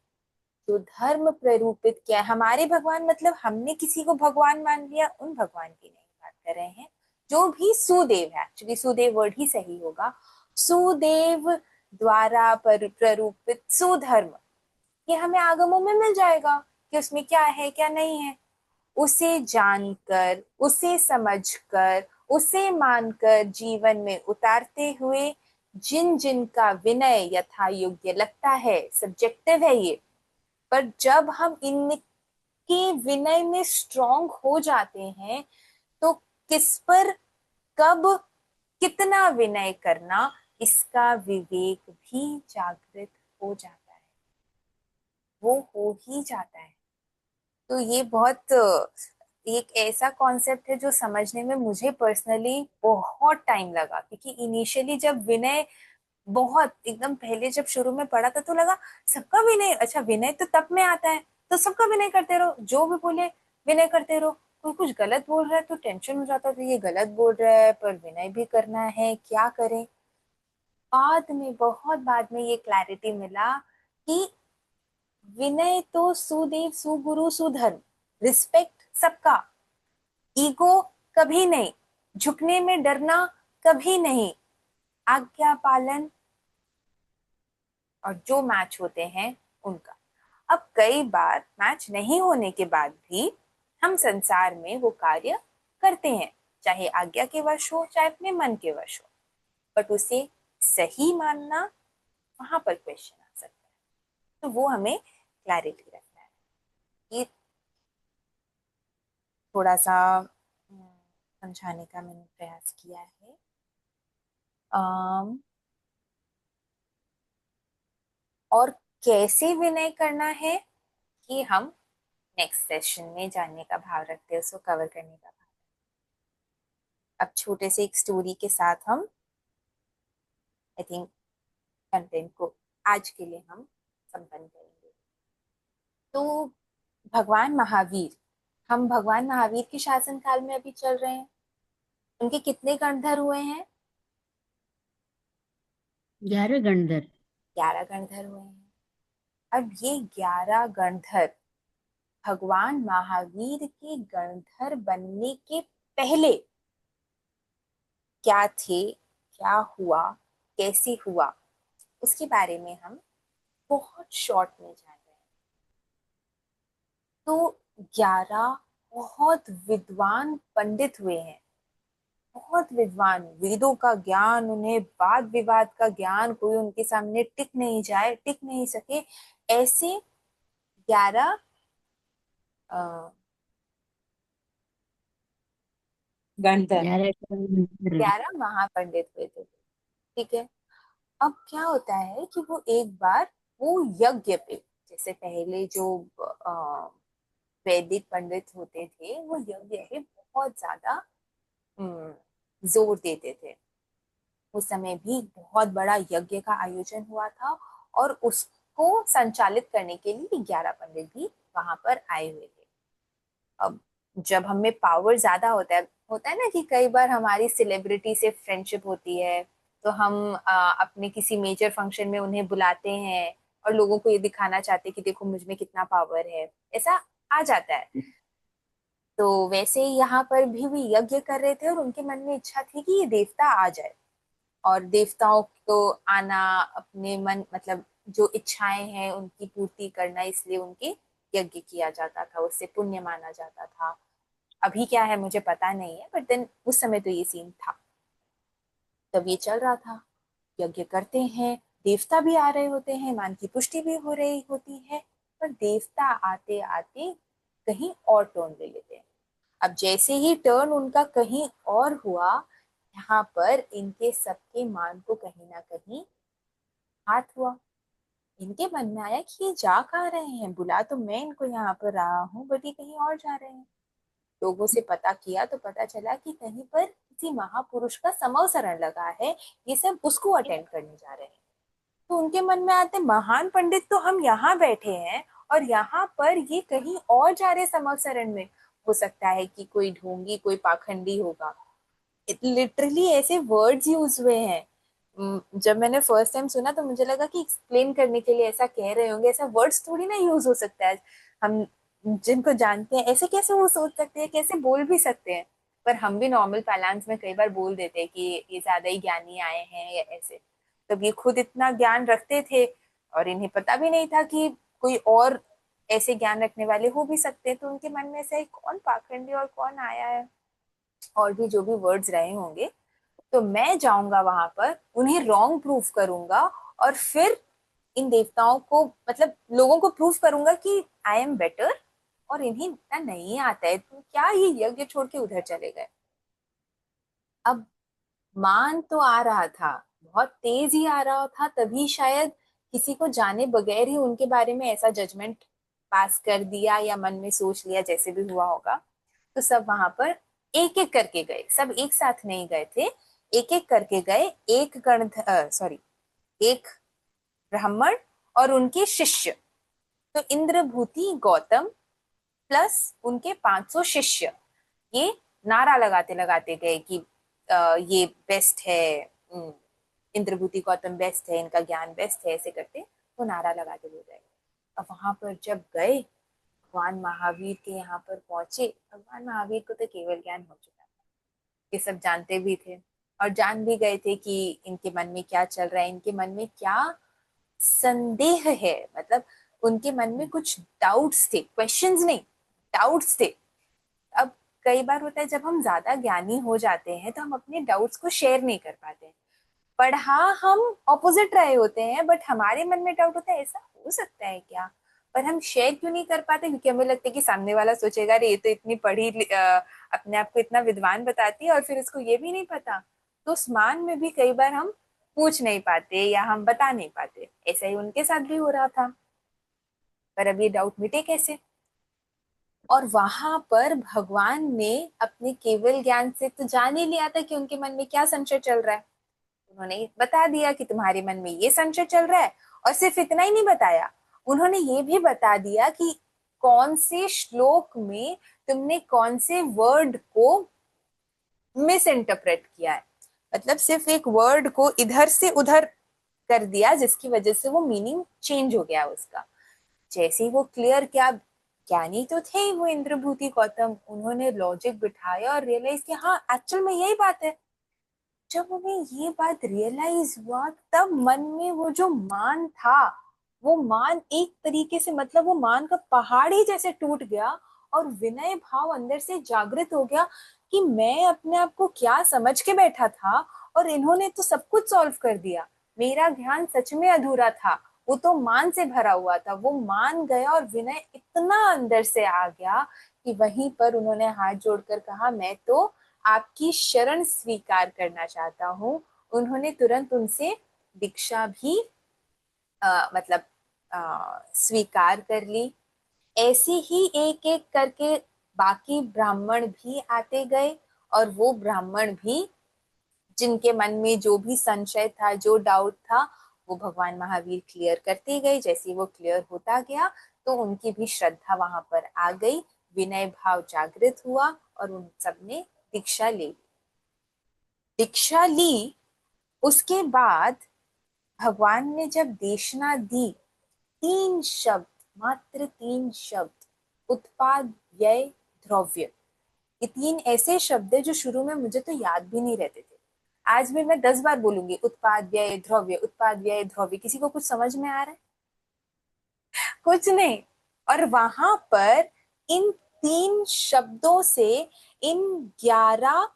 जो धर्म प्ररूपित किया है, हमारे भगवान मतलब हमने किसी को भगवान मान लिया, उन भगवान की नहीं बात कर रहे हैं, जो भी सुदेव है, एक्चुअली सुदेव वर्ड ही सही होगा, सुदेव द्वारा प्ररूपित सुधर्म, ये हमें आगमों में मिल जाएगा कि उसमें क्या है क्या नहीं है। उसे जानकर, उसे समझकर, उसे मानकर जीवन में उतारते हुए जिन जिन का विनय यथा योग्य लगता है, सब्जेक्टिव है ये, पर जब हम इनके विनय में स्ट्रांग हो जाते हैं तो किस पर कब कितना विनय करना, इसका विवेक भी जागृत हो जाता है, वो हो ही जाता है। तो ये बहुत एक ऐसा कॉन्सेप्ट है जो समझने में मुझे पर्सनली बहुत टाइम लगा, क्योंकि इनिशियली जब विनय बहुत एकदम पहले जब शुरू में पढ़ा था तो लगा सबका विनय, अच्छा विनय तो तब में आता है, तो सबका विनय करते रहो, जो भी बोले विनय करते रहो। कोई कुछ गलत बोल रहा है तो टेंशन हो जाता था, ये गलत बोल रहा है पर विनय भी करना है, क्या करें? बाद में, बहुत बाद में ये क्लैरिटी मिला कि विनय तो सुदेव, सुगुरु, सुधर्म, रिस्पेक्ट सबका, ईगो कभी नहीं, झुकने में डरना कभी नहीं, आज्ञा पालन, और जो मैच होते हैं उनका। अब कई बार मैच नहीं होने के बाद भी हम संसार में वो कार्य करते हैं, चाहे आज्ञा के वश हो चाहे अपने मन के वश हो, बट उसे सही मानना, वहां पर क्वेश्चन आ सकता है। तो वो हमें क्लैरिटी रखना है। ये थोड़ा सा समझाने का मैंने प्रयास किया है। और कैसे विनय करना है कि हम नेक्स्ट सेशन में जानने का भाव रखते हैं, उसको कवर करने का भाव। अब छोटे से एक स्टोरी के साथ हम आई थिंक कंटेंट को आज के लिए हम संपन्न करेंगे। तो भगवान महावीर, हम भगवान महावीर के शासन काल में अभी चल रहे हैं। उनके कितने गणधर हुए हैं? 11 गणधर। 11 गणधर हुए हैं। अब ये 11 गणधर भगवान महावीर के गणधर बनने के पहले क्या थे, क्या हुआ, कैसे हुआ, उसके बारे में हम बहुत शॉर्ट में जान रहे हैं। तो 11 बहुत विद्वान पंडित हुए हैं, बहुत विद्वान, वेदों का ज्ञान उन्हें, वाद विवाद का ज्ञान, कोई उनके सामने टिक नहीं जाए, टिक नहीं सके, ऐसे 11 गणधर। 11 गणधर। 11 महापंडित हुए थे। ठीक है। अब क्या होता है कि वो एक बार वो यज्ञ पे, जैसे पहले जो अ, वैदिक पंडित होते थे, वो यज्ञ पे बहुत ज्यादा जोर देते थे। उस समय भी बहुत बड़ा यज्ञ का आयोजन हुआ था, और उसको संचालित करने के लिए 11 पंडित भी वहां पर आए हुए थे। अब जब हमें पावर ज्यादा होता है ना कि कई बार हमारी सेलिब्रिटी से फ्रेंडशिप होती है, तो हम अपने किसी मेजर फंक्शन में उन्हें बुलाते हैं और लोगों को ये दिखाना चाहते हैं कि देखो मुझ में कितना पावर है, ऐसा आ जाता है। तो वैसे ही यहाँ पर भी यज्ञ कर रहे थे और उनके मन में इच्छा थी कि ये देवता आ जाए, और देवताओं को आना, अपने मन मतलब जो इच्छाएं हैं उनकी पूर्ति करना, इसलिए उनके यज्ञ किया जाता था, उससे पुण्य माना जाता था। अभी क्या है मुझे पता नहीं है, बट देन उस समय तो ये सीन था। तब ये चल रहा था, यज्ञ करते हैं, देवता भी आ रहे होते हैं, मान की पुष्टि भी हो रही होती है, पर देवता आते आते कहीं और टर्न ले लेते हैं। अब जैसे ही टर्न उनका कहीं और हुआ, यहाँ पर इनके सबके मान को कहीं ना कहीं हाथ हुआ। इनके मन में आया कि ये जा कहाँ रहे हैं, बुला तो मैं इनको यहाँ पर रहा हूँ, बट ये कहीं और जा रहे हैं। लोगों से पता किया तो पता चला कि कहीं पर किसी महापुरुष का समवसरण लगा है, ये सब उसको अटेंड करने जा रहे हैं। तो उनके मन में आते, महान पंडित तो हम यहाँ बैठे हैं और यहाँ पर ये कहीं और जा रहे समवसरण में। हो सकता है कि कोई ढोंगी, कोई पाखंडी होगा। लिटरली ऐसे वर्ड्स यूज हुए हैं। जब मैंने फर्स्ट टाइम सुना तो मुझे लगा कि एक्सप्लेन करने के लिए ऐसा कह रहे होंगे, ऐसा वर्ड्स थोड़ी ना यूज हो सकता है। हम जिनको जानते हैं ऐसे कैसे वो सोच सकते हैं, कैसे बोल भी सकते हैं। पर हम भी नॉर्मल पालांस में कई बार बोल देते हैं कि ये ज्यादा ही ज्ञानी आए हैं या ऐसे। तब ये खुद इतना ज्ञान रखते थे और इन्हें पता भी नहीं था कि कोई और ऐसे ज्ञान रखने वाले हो भी सकते हैं। तो उनके मन में ऐसा कौन पाखंडी और कौन आया है, और भी जो भी वर्ड्स रहे होंगे। तो मैं जाऊंगा वहां पर, उन्हें रॉन्ग प्रूफ करूंगा, और फिर इन देवताओं को मतलब लोगों को प्रूफ करूंगा कि आई एम बेटर, और इन्हें इतना नहीं आता है, तो क्या ये यज्ञ छोड़ के उधर चले गए। अब मान तो आ रहा था, बहुत तेज ही आ रहा था, तभी शायद किसी को जाने बगैर ही उनके बारे में ऐसा जजमेंट पास कर दिया या मन में सोच लिया, जैसे भी हुआ होगा। तो सब वहां पर एक एक करके गए, सब एक साथ नहीं गए थे, एक एक करके गए। एक गण सॉरी एक ब्राह्मण और उनके शिष्य, तो इंद्रभूति गौतम प्लस उनके 500 शिष्य, ये नारा लगाते लगाते गए कि ये बेस्ट है, इंद्रभूति गौतम बेस्ट है, इनका ज्ञान बेस्ट है, ऐसे करते वो नारा लगाते हुए गए। अब वहां पर जब गए, भगवान महावीर के यहाँ पर पहुंचे। भगवान महावीर को तो केवल ज्ञान हो चुका था, ये सब जानते भी थे और जान भी गए थे कि इनके मन में क्या चल रहा है, इनके मन में क्या संदेह है। मतलब उनके मन में कुछ डाउट्स थे, क्वेश्चंस नहीं, डाउट्स थे। अब कई बार होता है जब हम ज्यादा ज्ञानी हो जाते हैं तो हम अपने डाउट्स को शेयर नहीं कर पाते, पढ़ा हम ऑपोजिट रहे होते हैं, बट हमारे मन में डाउट होता है ऐसा हो सकता है क्या। पर हम शेयर क्यों नहीं कर पाते, क्योंकि हमें लगता है कि सामने वाला सोचेगा अरे ये तो इतनी पढ़ी अपने आप को इतना विद्वान बताती है और फिर इसको ये भी नहीं पता। तो उस मान में भी कई बार हम पूछ नहीं पाते या हम बता नहीं पाते। ऐसा ही उनके साथ भी हो रहा था। पर अब ये डाउट मिटे कैसे। और वहां पर भगवान ने अपने केवल ज्ञान से तो जान ही लिया था कि उनके मन में क्या संशय चल रहा है। उन्होंने बता दिया कि तुम्हारे मन में ये संशय चल रहा है, और सिर्फ इतना ही नहीं बताया, उन्होंने ये भी बता दिया कि कौन से श्लोक में तुमने कौन से वर्ड को मिस इंटरप्रेट किया है। मतलब सिर्फ एक वर्ड को इधर से उधर कर दिया, जिसकी वजह से वो मीनिंग चेंज हो गया उसका। जैसे ही वो क्लियर किया, ज्ञानी तो थे ही वो इंद्रभूति गौतम, उन्होंने लॉजिक बिठाया और रियलाइज किया हाँ एक्चुअल में यही बात है। जब उन्हें ये बात रियलाइज हुआ, तब मन में वो जो मान था, वो मान एक तरीके से मतलब वो मान का पहाड़ ही जैसे टूट गया, और विनय भाव अंदर से जागृत हो गया कि मैं अपने आप को क्या समझ के बैठा था, और इन्होंने तो सब कुछ सॉल्व कर दिया। मेरा ध्यान सच में अधूरा था, वो तो मान से भरा हुआ था। वो मान गया और विनय इतना अंदर से आ गया कि वहीं पर उन्होंने हाथ जोड़कर कहा मैं तो आपकी शरण स्वीकार करना चाहता हूँ। उन्होंने तुरंत उनसे दीक्षा भी मतलब स्वीकार कर ली। ऐसे ही एक एक करके बाकी ब्राह्मण भी आते गए, और वो ब्राह्मण भी जिनके मन में जो भी संशय था, जो डाउट था, वो भगवान महावीर क्लियर करते गए। जैसे वो क्लियर होता गया तो उनकी भी श्रद्धा वहां पर आ गई, विनय भाव जागृत हुआ, और उन सबने दीक्षा ली। दीक्षा ली, उसके बाद भगवान ने जब देशना दी, 3 शब्द, मात्र 3 शब्द, उत्पाद व्यय द्रव्य, ये 3 ऐसे शब्द है जो शुरू में मुझे तो याद भी नहीं रहते थे। आज भी मैं 10 बार बोलूंगी उत्पाद व्यय द्रव्य, उत्पाद व्यय द्रव्य। किसी को कुछ समझ में आ रहा है? कुछ नहीं। और वहां पर इन 3 शब्दों से इन 11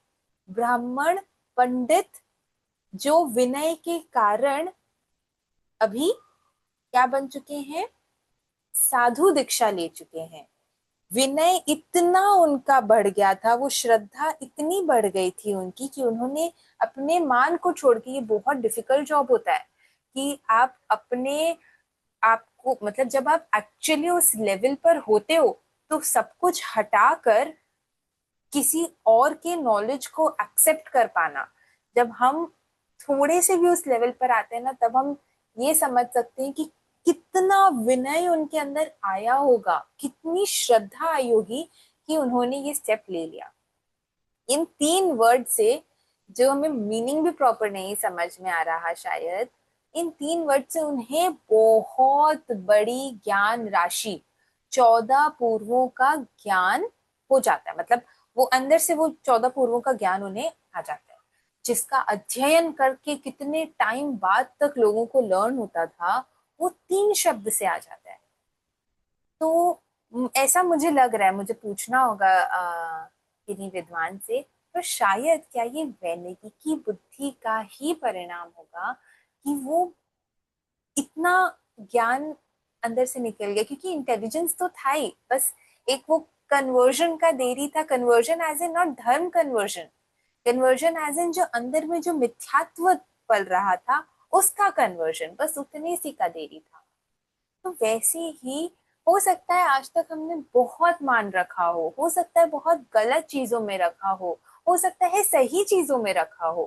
ब्राह्मण पंडित जो विनय के कारण अभी क्या बन चुके हैं, साधु दीक्षा ले चुके हैं। विनय इतना उनका बढ़ गया था, वो श्रद्धा इतनी बढ़ गई थी उनकी कि उन्होंने अपने मान को छोड़ के, ये बहुत डिफिकल्ट जॉब होता है कि आप अपने आपको, मतलब जब आप एक्चुअली उस लेवल पर होते हो तो सब कुछ हटाकर किसी और के नॉलेज को एक्सेप्ट कर पाना, जब हम थोड़े से भी उस लेवल पर आते हैं ना, तब हम ये समझ सकते हैं कि कितना विनय उनके अंदर आया होगा, कितनी श्रद्धा आई होगी कि उन्होंने ये स्टेप ले लिया। इन 3 वर्ड से, जो हमें मीनिंग भी प्रॉपर नहीं समझ में आ रहा शायद, इन 3 वर्ड से उन्हें बहुत बड़ी ज्ञान राशि, 14 पूर्वों का ज्ञान हो जाता है। मतलब वो अंदर से वो 14 पूर्वों का ज्ञान उन्हें आ जाता है, जिसका अध्ययन करके कितने टाइम बाद तक लोगों को लर्न होता था, वो 3 शब्द से आ जाता है। तो ऐसा मुझे लग रहा है, मुझे पूछना होगा किन्हीं विद्वान से, तो शायद क्या ये वैनिकी बुद्धि का ही परिणाम होगा कि वो इतना ज्ञान अंदर से निकल गया, क्योंकि इंटेलिजेंस तो था ही, बस एक वो कन्वर्जन का देरी था। कन्वर्जन एज इन नॉट धर्म कन्वर्जन, कन्वर्जन एज इन जो अंदर में जो मिथ्यात्व पल रहा था उसका कन्वर्जन, बस उतनी सी का देरी था। तो वैसे ही हो सकता है आज तक हमने बहुत मान रखा हो सकता है बहुत गलत चीजों में रखा हो सकता है सही चीजों में रखा हो,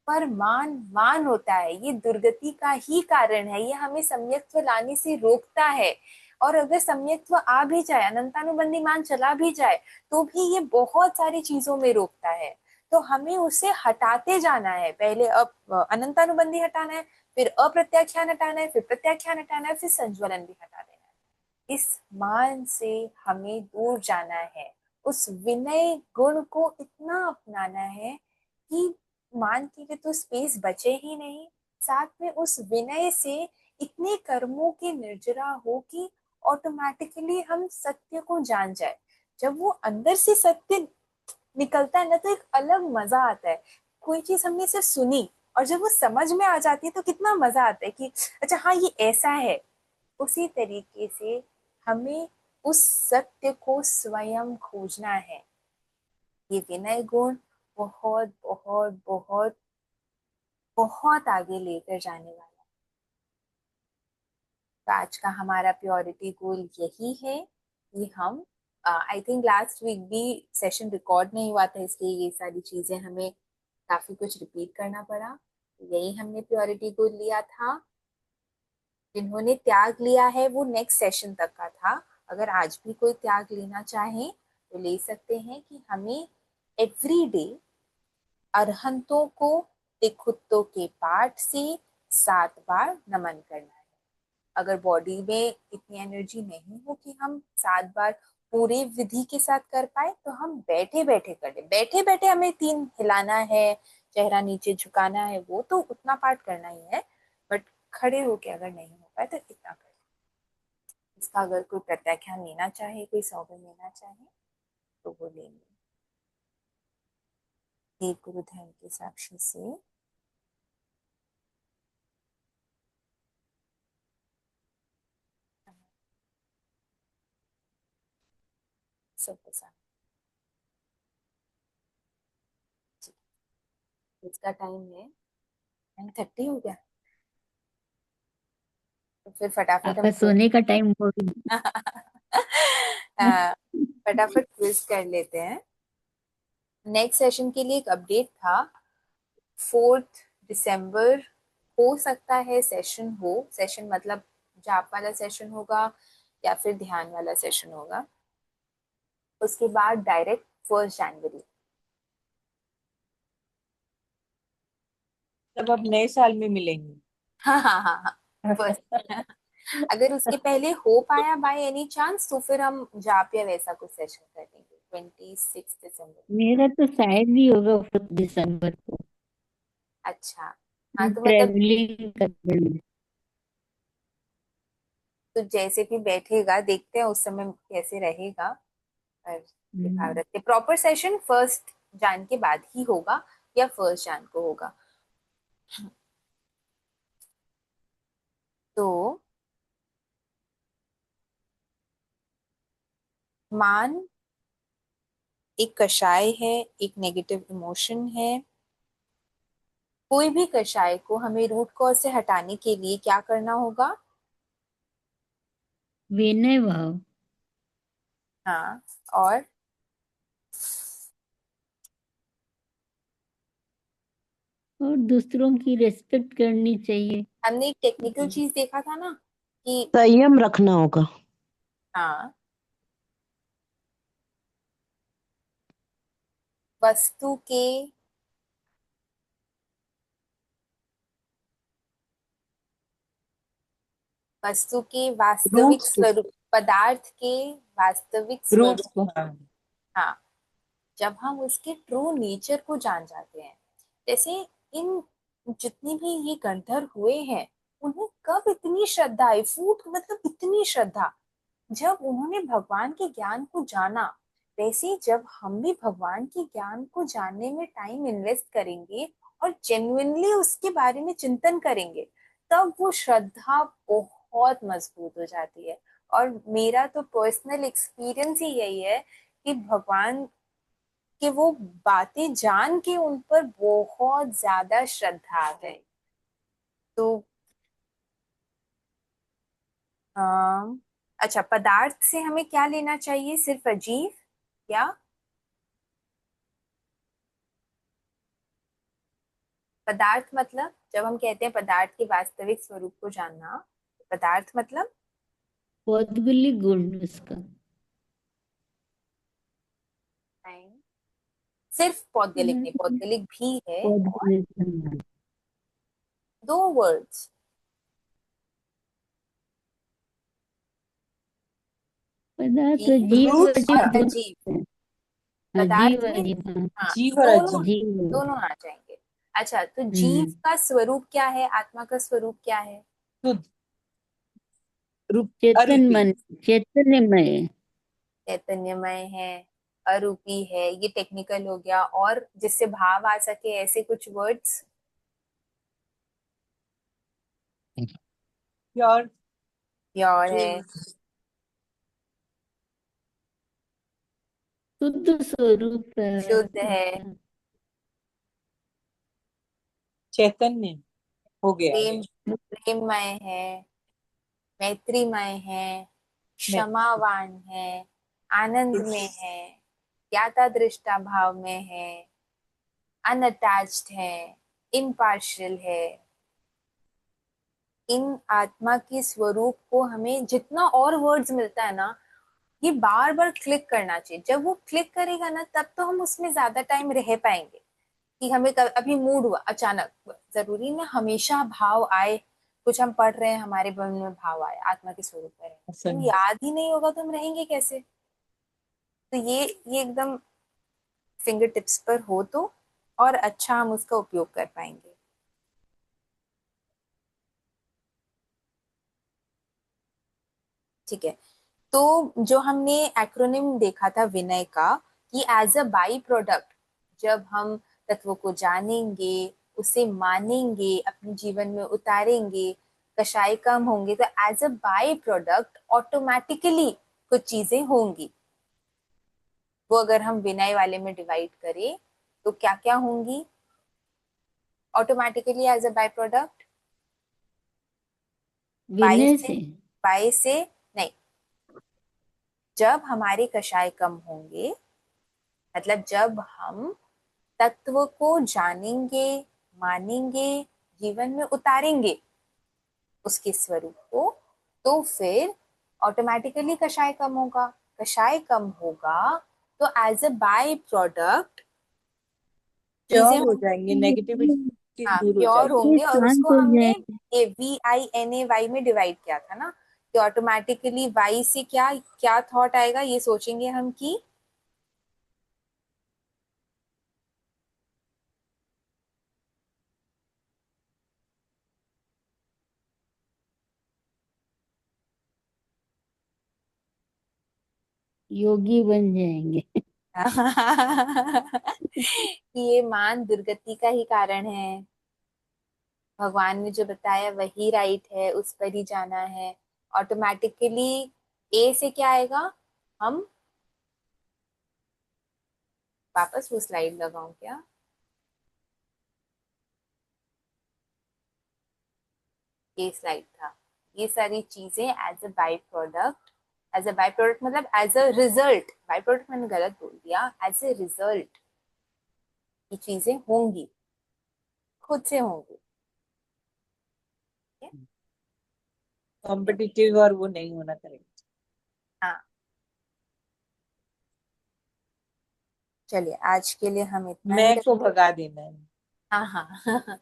पर मान मान होता है, ये दुर्गति का ही कारण है, ये हमें सम्यक्त्व लाने से रोकता है। और अगर सम्यक्त्व आ भी जाए, अनंतानुबंधी मान चला भी जाए, तो भी ये बहुत सारी चीजों में रोकता है। तो हमें उसे हटाते जाना है, पहले अनंतानुबंधी हटाना है, फिर अप्रत्याख्यान हटाना है, फिर प्रत्याख्यान हटाना है, फिर संज्वलन भी हटा देना है। इस मान से हमें दूर जाना है, उस विनय गुण को इतना अपनाना है कि मान के लिए तो स्पेस बचे ही नहीं, साथ में उस विनय से इतने कर्मों की निर्जरा हो कि ऑटोमेटिकली हम सत्य को जान जाए। जब वो अंदर से सत्य निकलता है ना, तो एक अलग मजा आता है। कोई चीज हमने सिर्फ सुनी और जब वो समझ में आ जाती है तो कितना मजा आता है कि अच्छा हाँ ये ऐसा है। उसी तरीके से हमें उस सत्य को स्वयं खोजना है। ये विनय गुण बहुत बहुत बहुत बहुत आगे लेकर जाने वाला है। तो आज का हमारा प्योरिटी गोल यही है कि हम, आई थिंक लास्ट वीक भी सेशन रिकॉर्ड नहीं हुआ था, इसलिए ये सारी चीजें हमें काफी कुछ रिपीट करना पड़ा। यही हमने प्योरिटी गोल लिया था। जिन्होंने त्याग लिया है वो नेक्स्ट सेशन तक का था। अगर आज भी कोई त्याग लेना चाहे तो ले सकते हैं कि हमें एवरी डे अरहंतों को तिखुत्तों के पाठ से 7 बार नमन करना है। अगर बॉडी में इतनी एनर्जी नहीं हो कि हम 7 बार पूरे विधि के साथ कर पाए, तो हम बैठे बैठे कर ले। बैठे बैठे हमें 3 हिलाना है, चेहरा नीचे झुकाना है, वो तो उतना पाठ करना ही है। बट खड़े होके अगर नहीं हो पाए तो इतना कर। इसका अगर कोई प्रत्याख्यान लेना चाहे, कोई सौगंध लेना चाहे तो वो ले ले। देव गुरु धर्म के साक्षी से सबके साथ। इसका टाइम है 9:30 हो गया, तो फिर फटाफट आपका हम सोने का टाइम हो आ, फटाफट क्विज कर लेते हैं। नेक्स्ट सेशन के लिए एक अपडेट था, 4 दिसंबर हो सकता है सेशन हो। सेशन मतलब जाप वाला सेशन होगा या फिर ध्यान वाला सेशन होगा। उसके बाद डायरेक्ट 1 जनवरी। तब अब नए साल में मिलेंगे। हाँ हाँ हाँ हाँ, फर्स्ट। अगर उसके पहले हो पाया बाय एनी चांस तो फिर हम जाप या वैसा कुछ सेशन करेंगे 26 दिसंबर। मेरा तो शायद भी होगा 4 दिसंबर को। अच्छा, हाँ तो मतलब ट्रेवलिंग करने में। तो जैसे भी बैठेगा देखते हैं उस समय कैसे रहेगा। पर दिखा हम्म, रखते प्रॉपर सेशन फर्स्ट जान के बाद ही होगा या फर्स्ट जान को होगा। तो मान एक कषाय है, एक नेगेटिव इमोशन है। कोई भी कषाय को हमें रूट कॉज से हटाने के लिए क्या करना होगा? विनय भाव हाँ, और और दूसरों की रेस्पेक्ट करनी चाहिए। हमने एक टेक्निकल चीज देखा था ना कि संयम रखना होगा। हाँ, वस्तु के वस्तु के वास्तविक रूट्स स्वरूप, पदार्थ के वास्तविक रूट्स स्वरूप। को, हाँ। हाँ, जब हम उसके ट्रू नेचर को जान जाते हैं, जैसे इन जितने भी ये गंधर्व हुए हैं, उन्हें कब इतनी श्रद्धा आई, फूट मतलब इतनी श्रद्धा, जब उन्होंने भगवान के ज्ञान को जाना। वैसे ही जब हम भी भगवान के ज्ञान को जानने में टाइम इन्वेस्ट करेंगे और जेन्युइनली उसके बारे में चिंतन करेंगे, तब वो श्रद्धा बहुत मजबूत हो जाती है। और मेरा तो पर्सनल एक्सपीरियंस ही यही है कि भगवान के वो बातें जान के उन पर बहुत ज्यादा श्रद्धा आ गई। तो अम, अच्छा, पदार्थ से हमें क्या लेना चाहिए, सिर्फ अजीब या पदार्थ मतलब जब हम कहते हैं पदार्थ के वास्तविक स्वरूप को जानना, पदार्थ मतलब पौद्गलिक गुण उसका। नहीं, सिर्फ पौद्गलिक नहीं, पौद्गलिक भी है। और पौद्गलिक गुण। दो वर्ड्स, पदार्थ तो जीव जीव रूट्स और अजीव दोनों अजीब। हैं। हाँ, पदार्थ जीव में अजीव, हाँ। हाँ, जीव और दोनों अजीब। जीव। दोनों आ जाएंगे। अच्छा, तो जीव हम्म। का स्वरूप क्या है, आत्मा का स्वरूप क्या है? शुद्ध, रूप, चेतन अरूपी। मन, चैतन्यमय। चैतन्यमय है, अरूपी है, ये टेक्निकल हो गया। और जिससे भाव आ सके ऐसे कुछ वर्ड्स? प्योर, प्योर जो है, शुद्ध स्वरूप है शुद्ध आत्मा है, का। चैतन्य हो गया। प्रेम, प्रेममय है, मैत्रीमय है, मैं क्षमावान है, आनंद में है, ज्ञाता दृष्टा भाव में है, अनअटैच्ड है, इम्पार्शियल है। इन आत्मा के स्वरूप को हमें जितना और वर्ड्स मिलता है ना, ये बार बार क्लिक करना चाहिए। जब वो क्लिक करेगा ना, तब तो हम उसमें ज्यादा टाइम रह पाएंगे। कि हमें अभी मूड हुआ अचानक, जरूरी ना हमेशा भाव आए, कुछ हम पढ़ रहे हैं हमारे मन में भाव आए, आत्मा के स्वरूप में रहे, तो पसंद। याद ही नहीं होगा तो हम रहेंगे कैसे? तो ये एकदम फिंगर टिप्स पर हो तो और अच्छा हम उसका उपयोग कर पाएंगे। ठीक है, तो जो हमने एक्रोनिम देखा था विनय का, कि एज अ बाई प्रोडक्ट जब हम तत्वों को जानेंगे, उसे मानेंगे, अपने जीवन में उतारेंगे, कषाय कम होंगे, तो as a by product automatically कुछ चीजें होंगी। वो अगर हम विनय वाले में डिवाइड करें तो क्या क्या होंगी automatically as a by product? By Vinay से, से। बाई से नहीं, जब हमारे कषाय कम होंगे, मतलब जब हम तत्व को जानेंगे, मानेंगे, जीवन में उतारेंगे उसके स्वरूप को, तो फिर ऑटोमेटिकली कषाय कम होगा। कषाय कम होगा तो एज अ बाय प्रोडक्ट चीजें प्योर हो जाएंगे, होंगी। नेगेटिविटी हाँ, दूर हो प्योर जाएगी। ये होंगे। और शांत उसको हो हमने जाए। ये VINAY में डिवाइड किया था ना, कि ऑटोमेटिकली वाई से क्या क्या थॉट आएगा, ये सोचेंगे हम कि योगी बन जाएंगे। ये मान दुर्गति का ही कारण है। भगवान ने जो बताया वही राइट है, उस पर ही जाना है। ऑटोमेटिकली ए से क्या आएगा? हम वापस वो स्लाइड लगाऊं क्या? ये स्लाइड था। ये सारी चीजें as a by product, as a by product मतलब as a result, byproduct मैंने गलत बोल दिया, एज ए रिजल्ट ये चीजें होंगी, खुद से होंगी। ठीक है? कॉम्पिटिटिव और वो नहीं होना चाहिए। हाँ, चलिए आज के लिए हम इतना ही मैं को रखते हैं। भगा देना है। हाँ हाँ।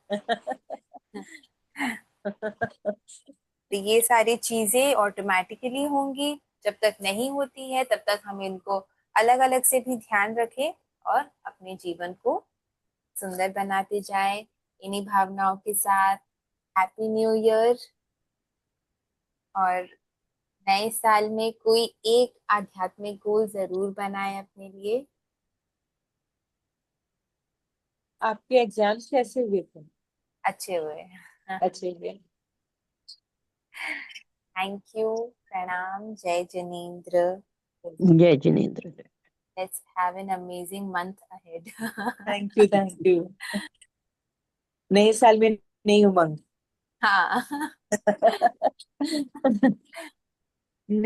तो ये सारी चीजें ऑटोमेटिकली होंगी। जब तक नहीं होती है तब तक हम इनको अलग अलग से भी ध्यान रखें और अपने जीवन को सुंदर बनाते जाएं इन्हीं भावनाओं के साथ। Happy new year. और नए साल में कोई एक आध्यात्मिक गोल जरूर बनाए अपने लिए। आपके एग्जाम्स कैसे हुए थे? अच्छे हुए। अच्छे हुए। Thank you. प्रणाम। जय जिनेन्द्र। जय Jinendra. Let's have an amazing month ahead. Thank you, thank you. नए साल में नई उमंग। हाँ।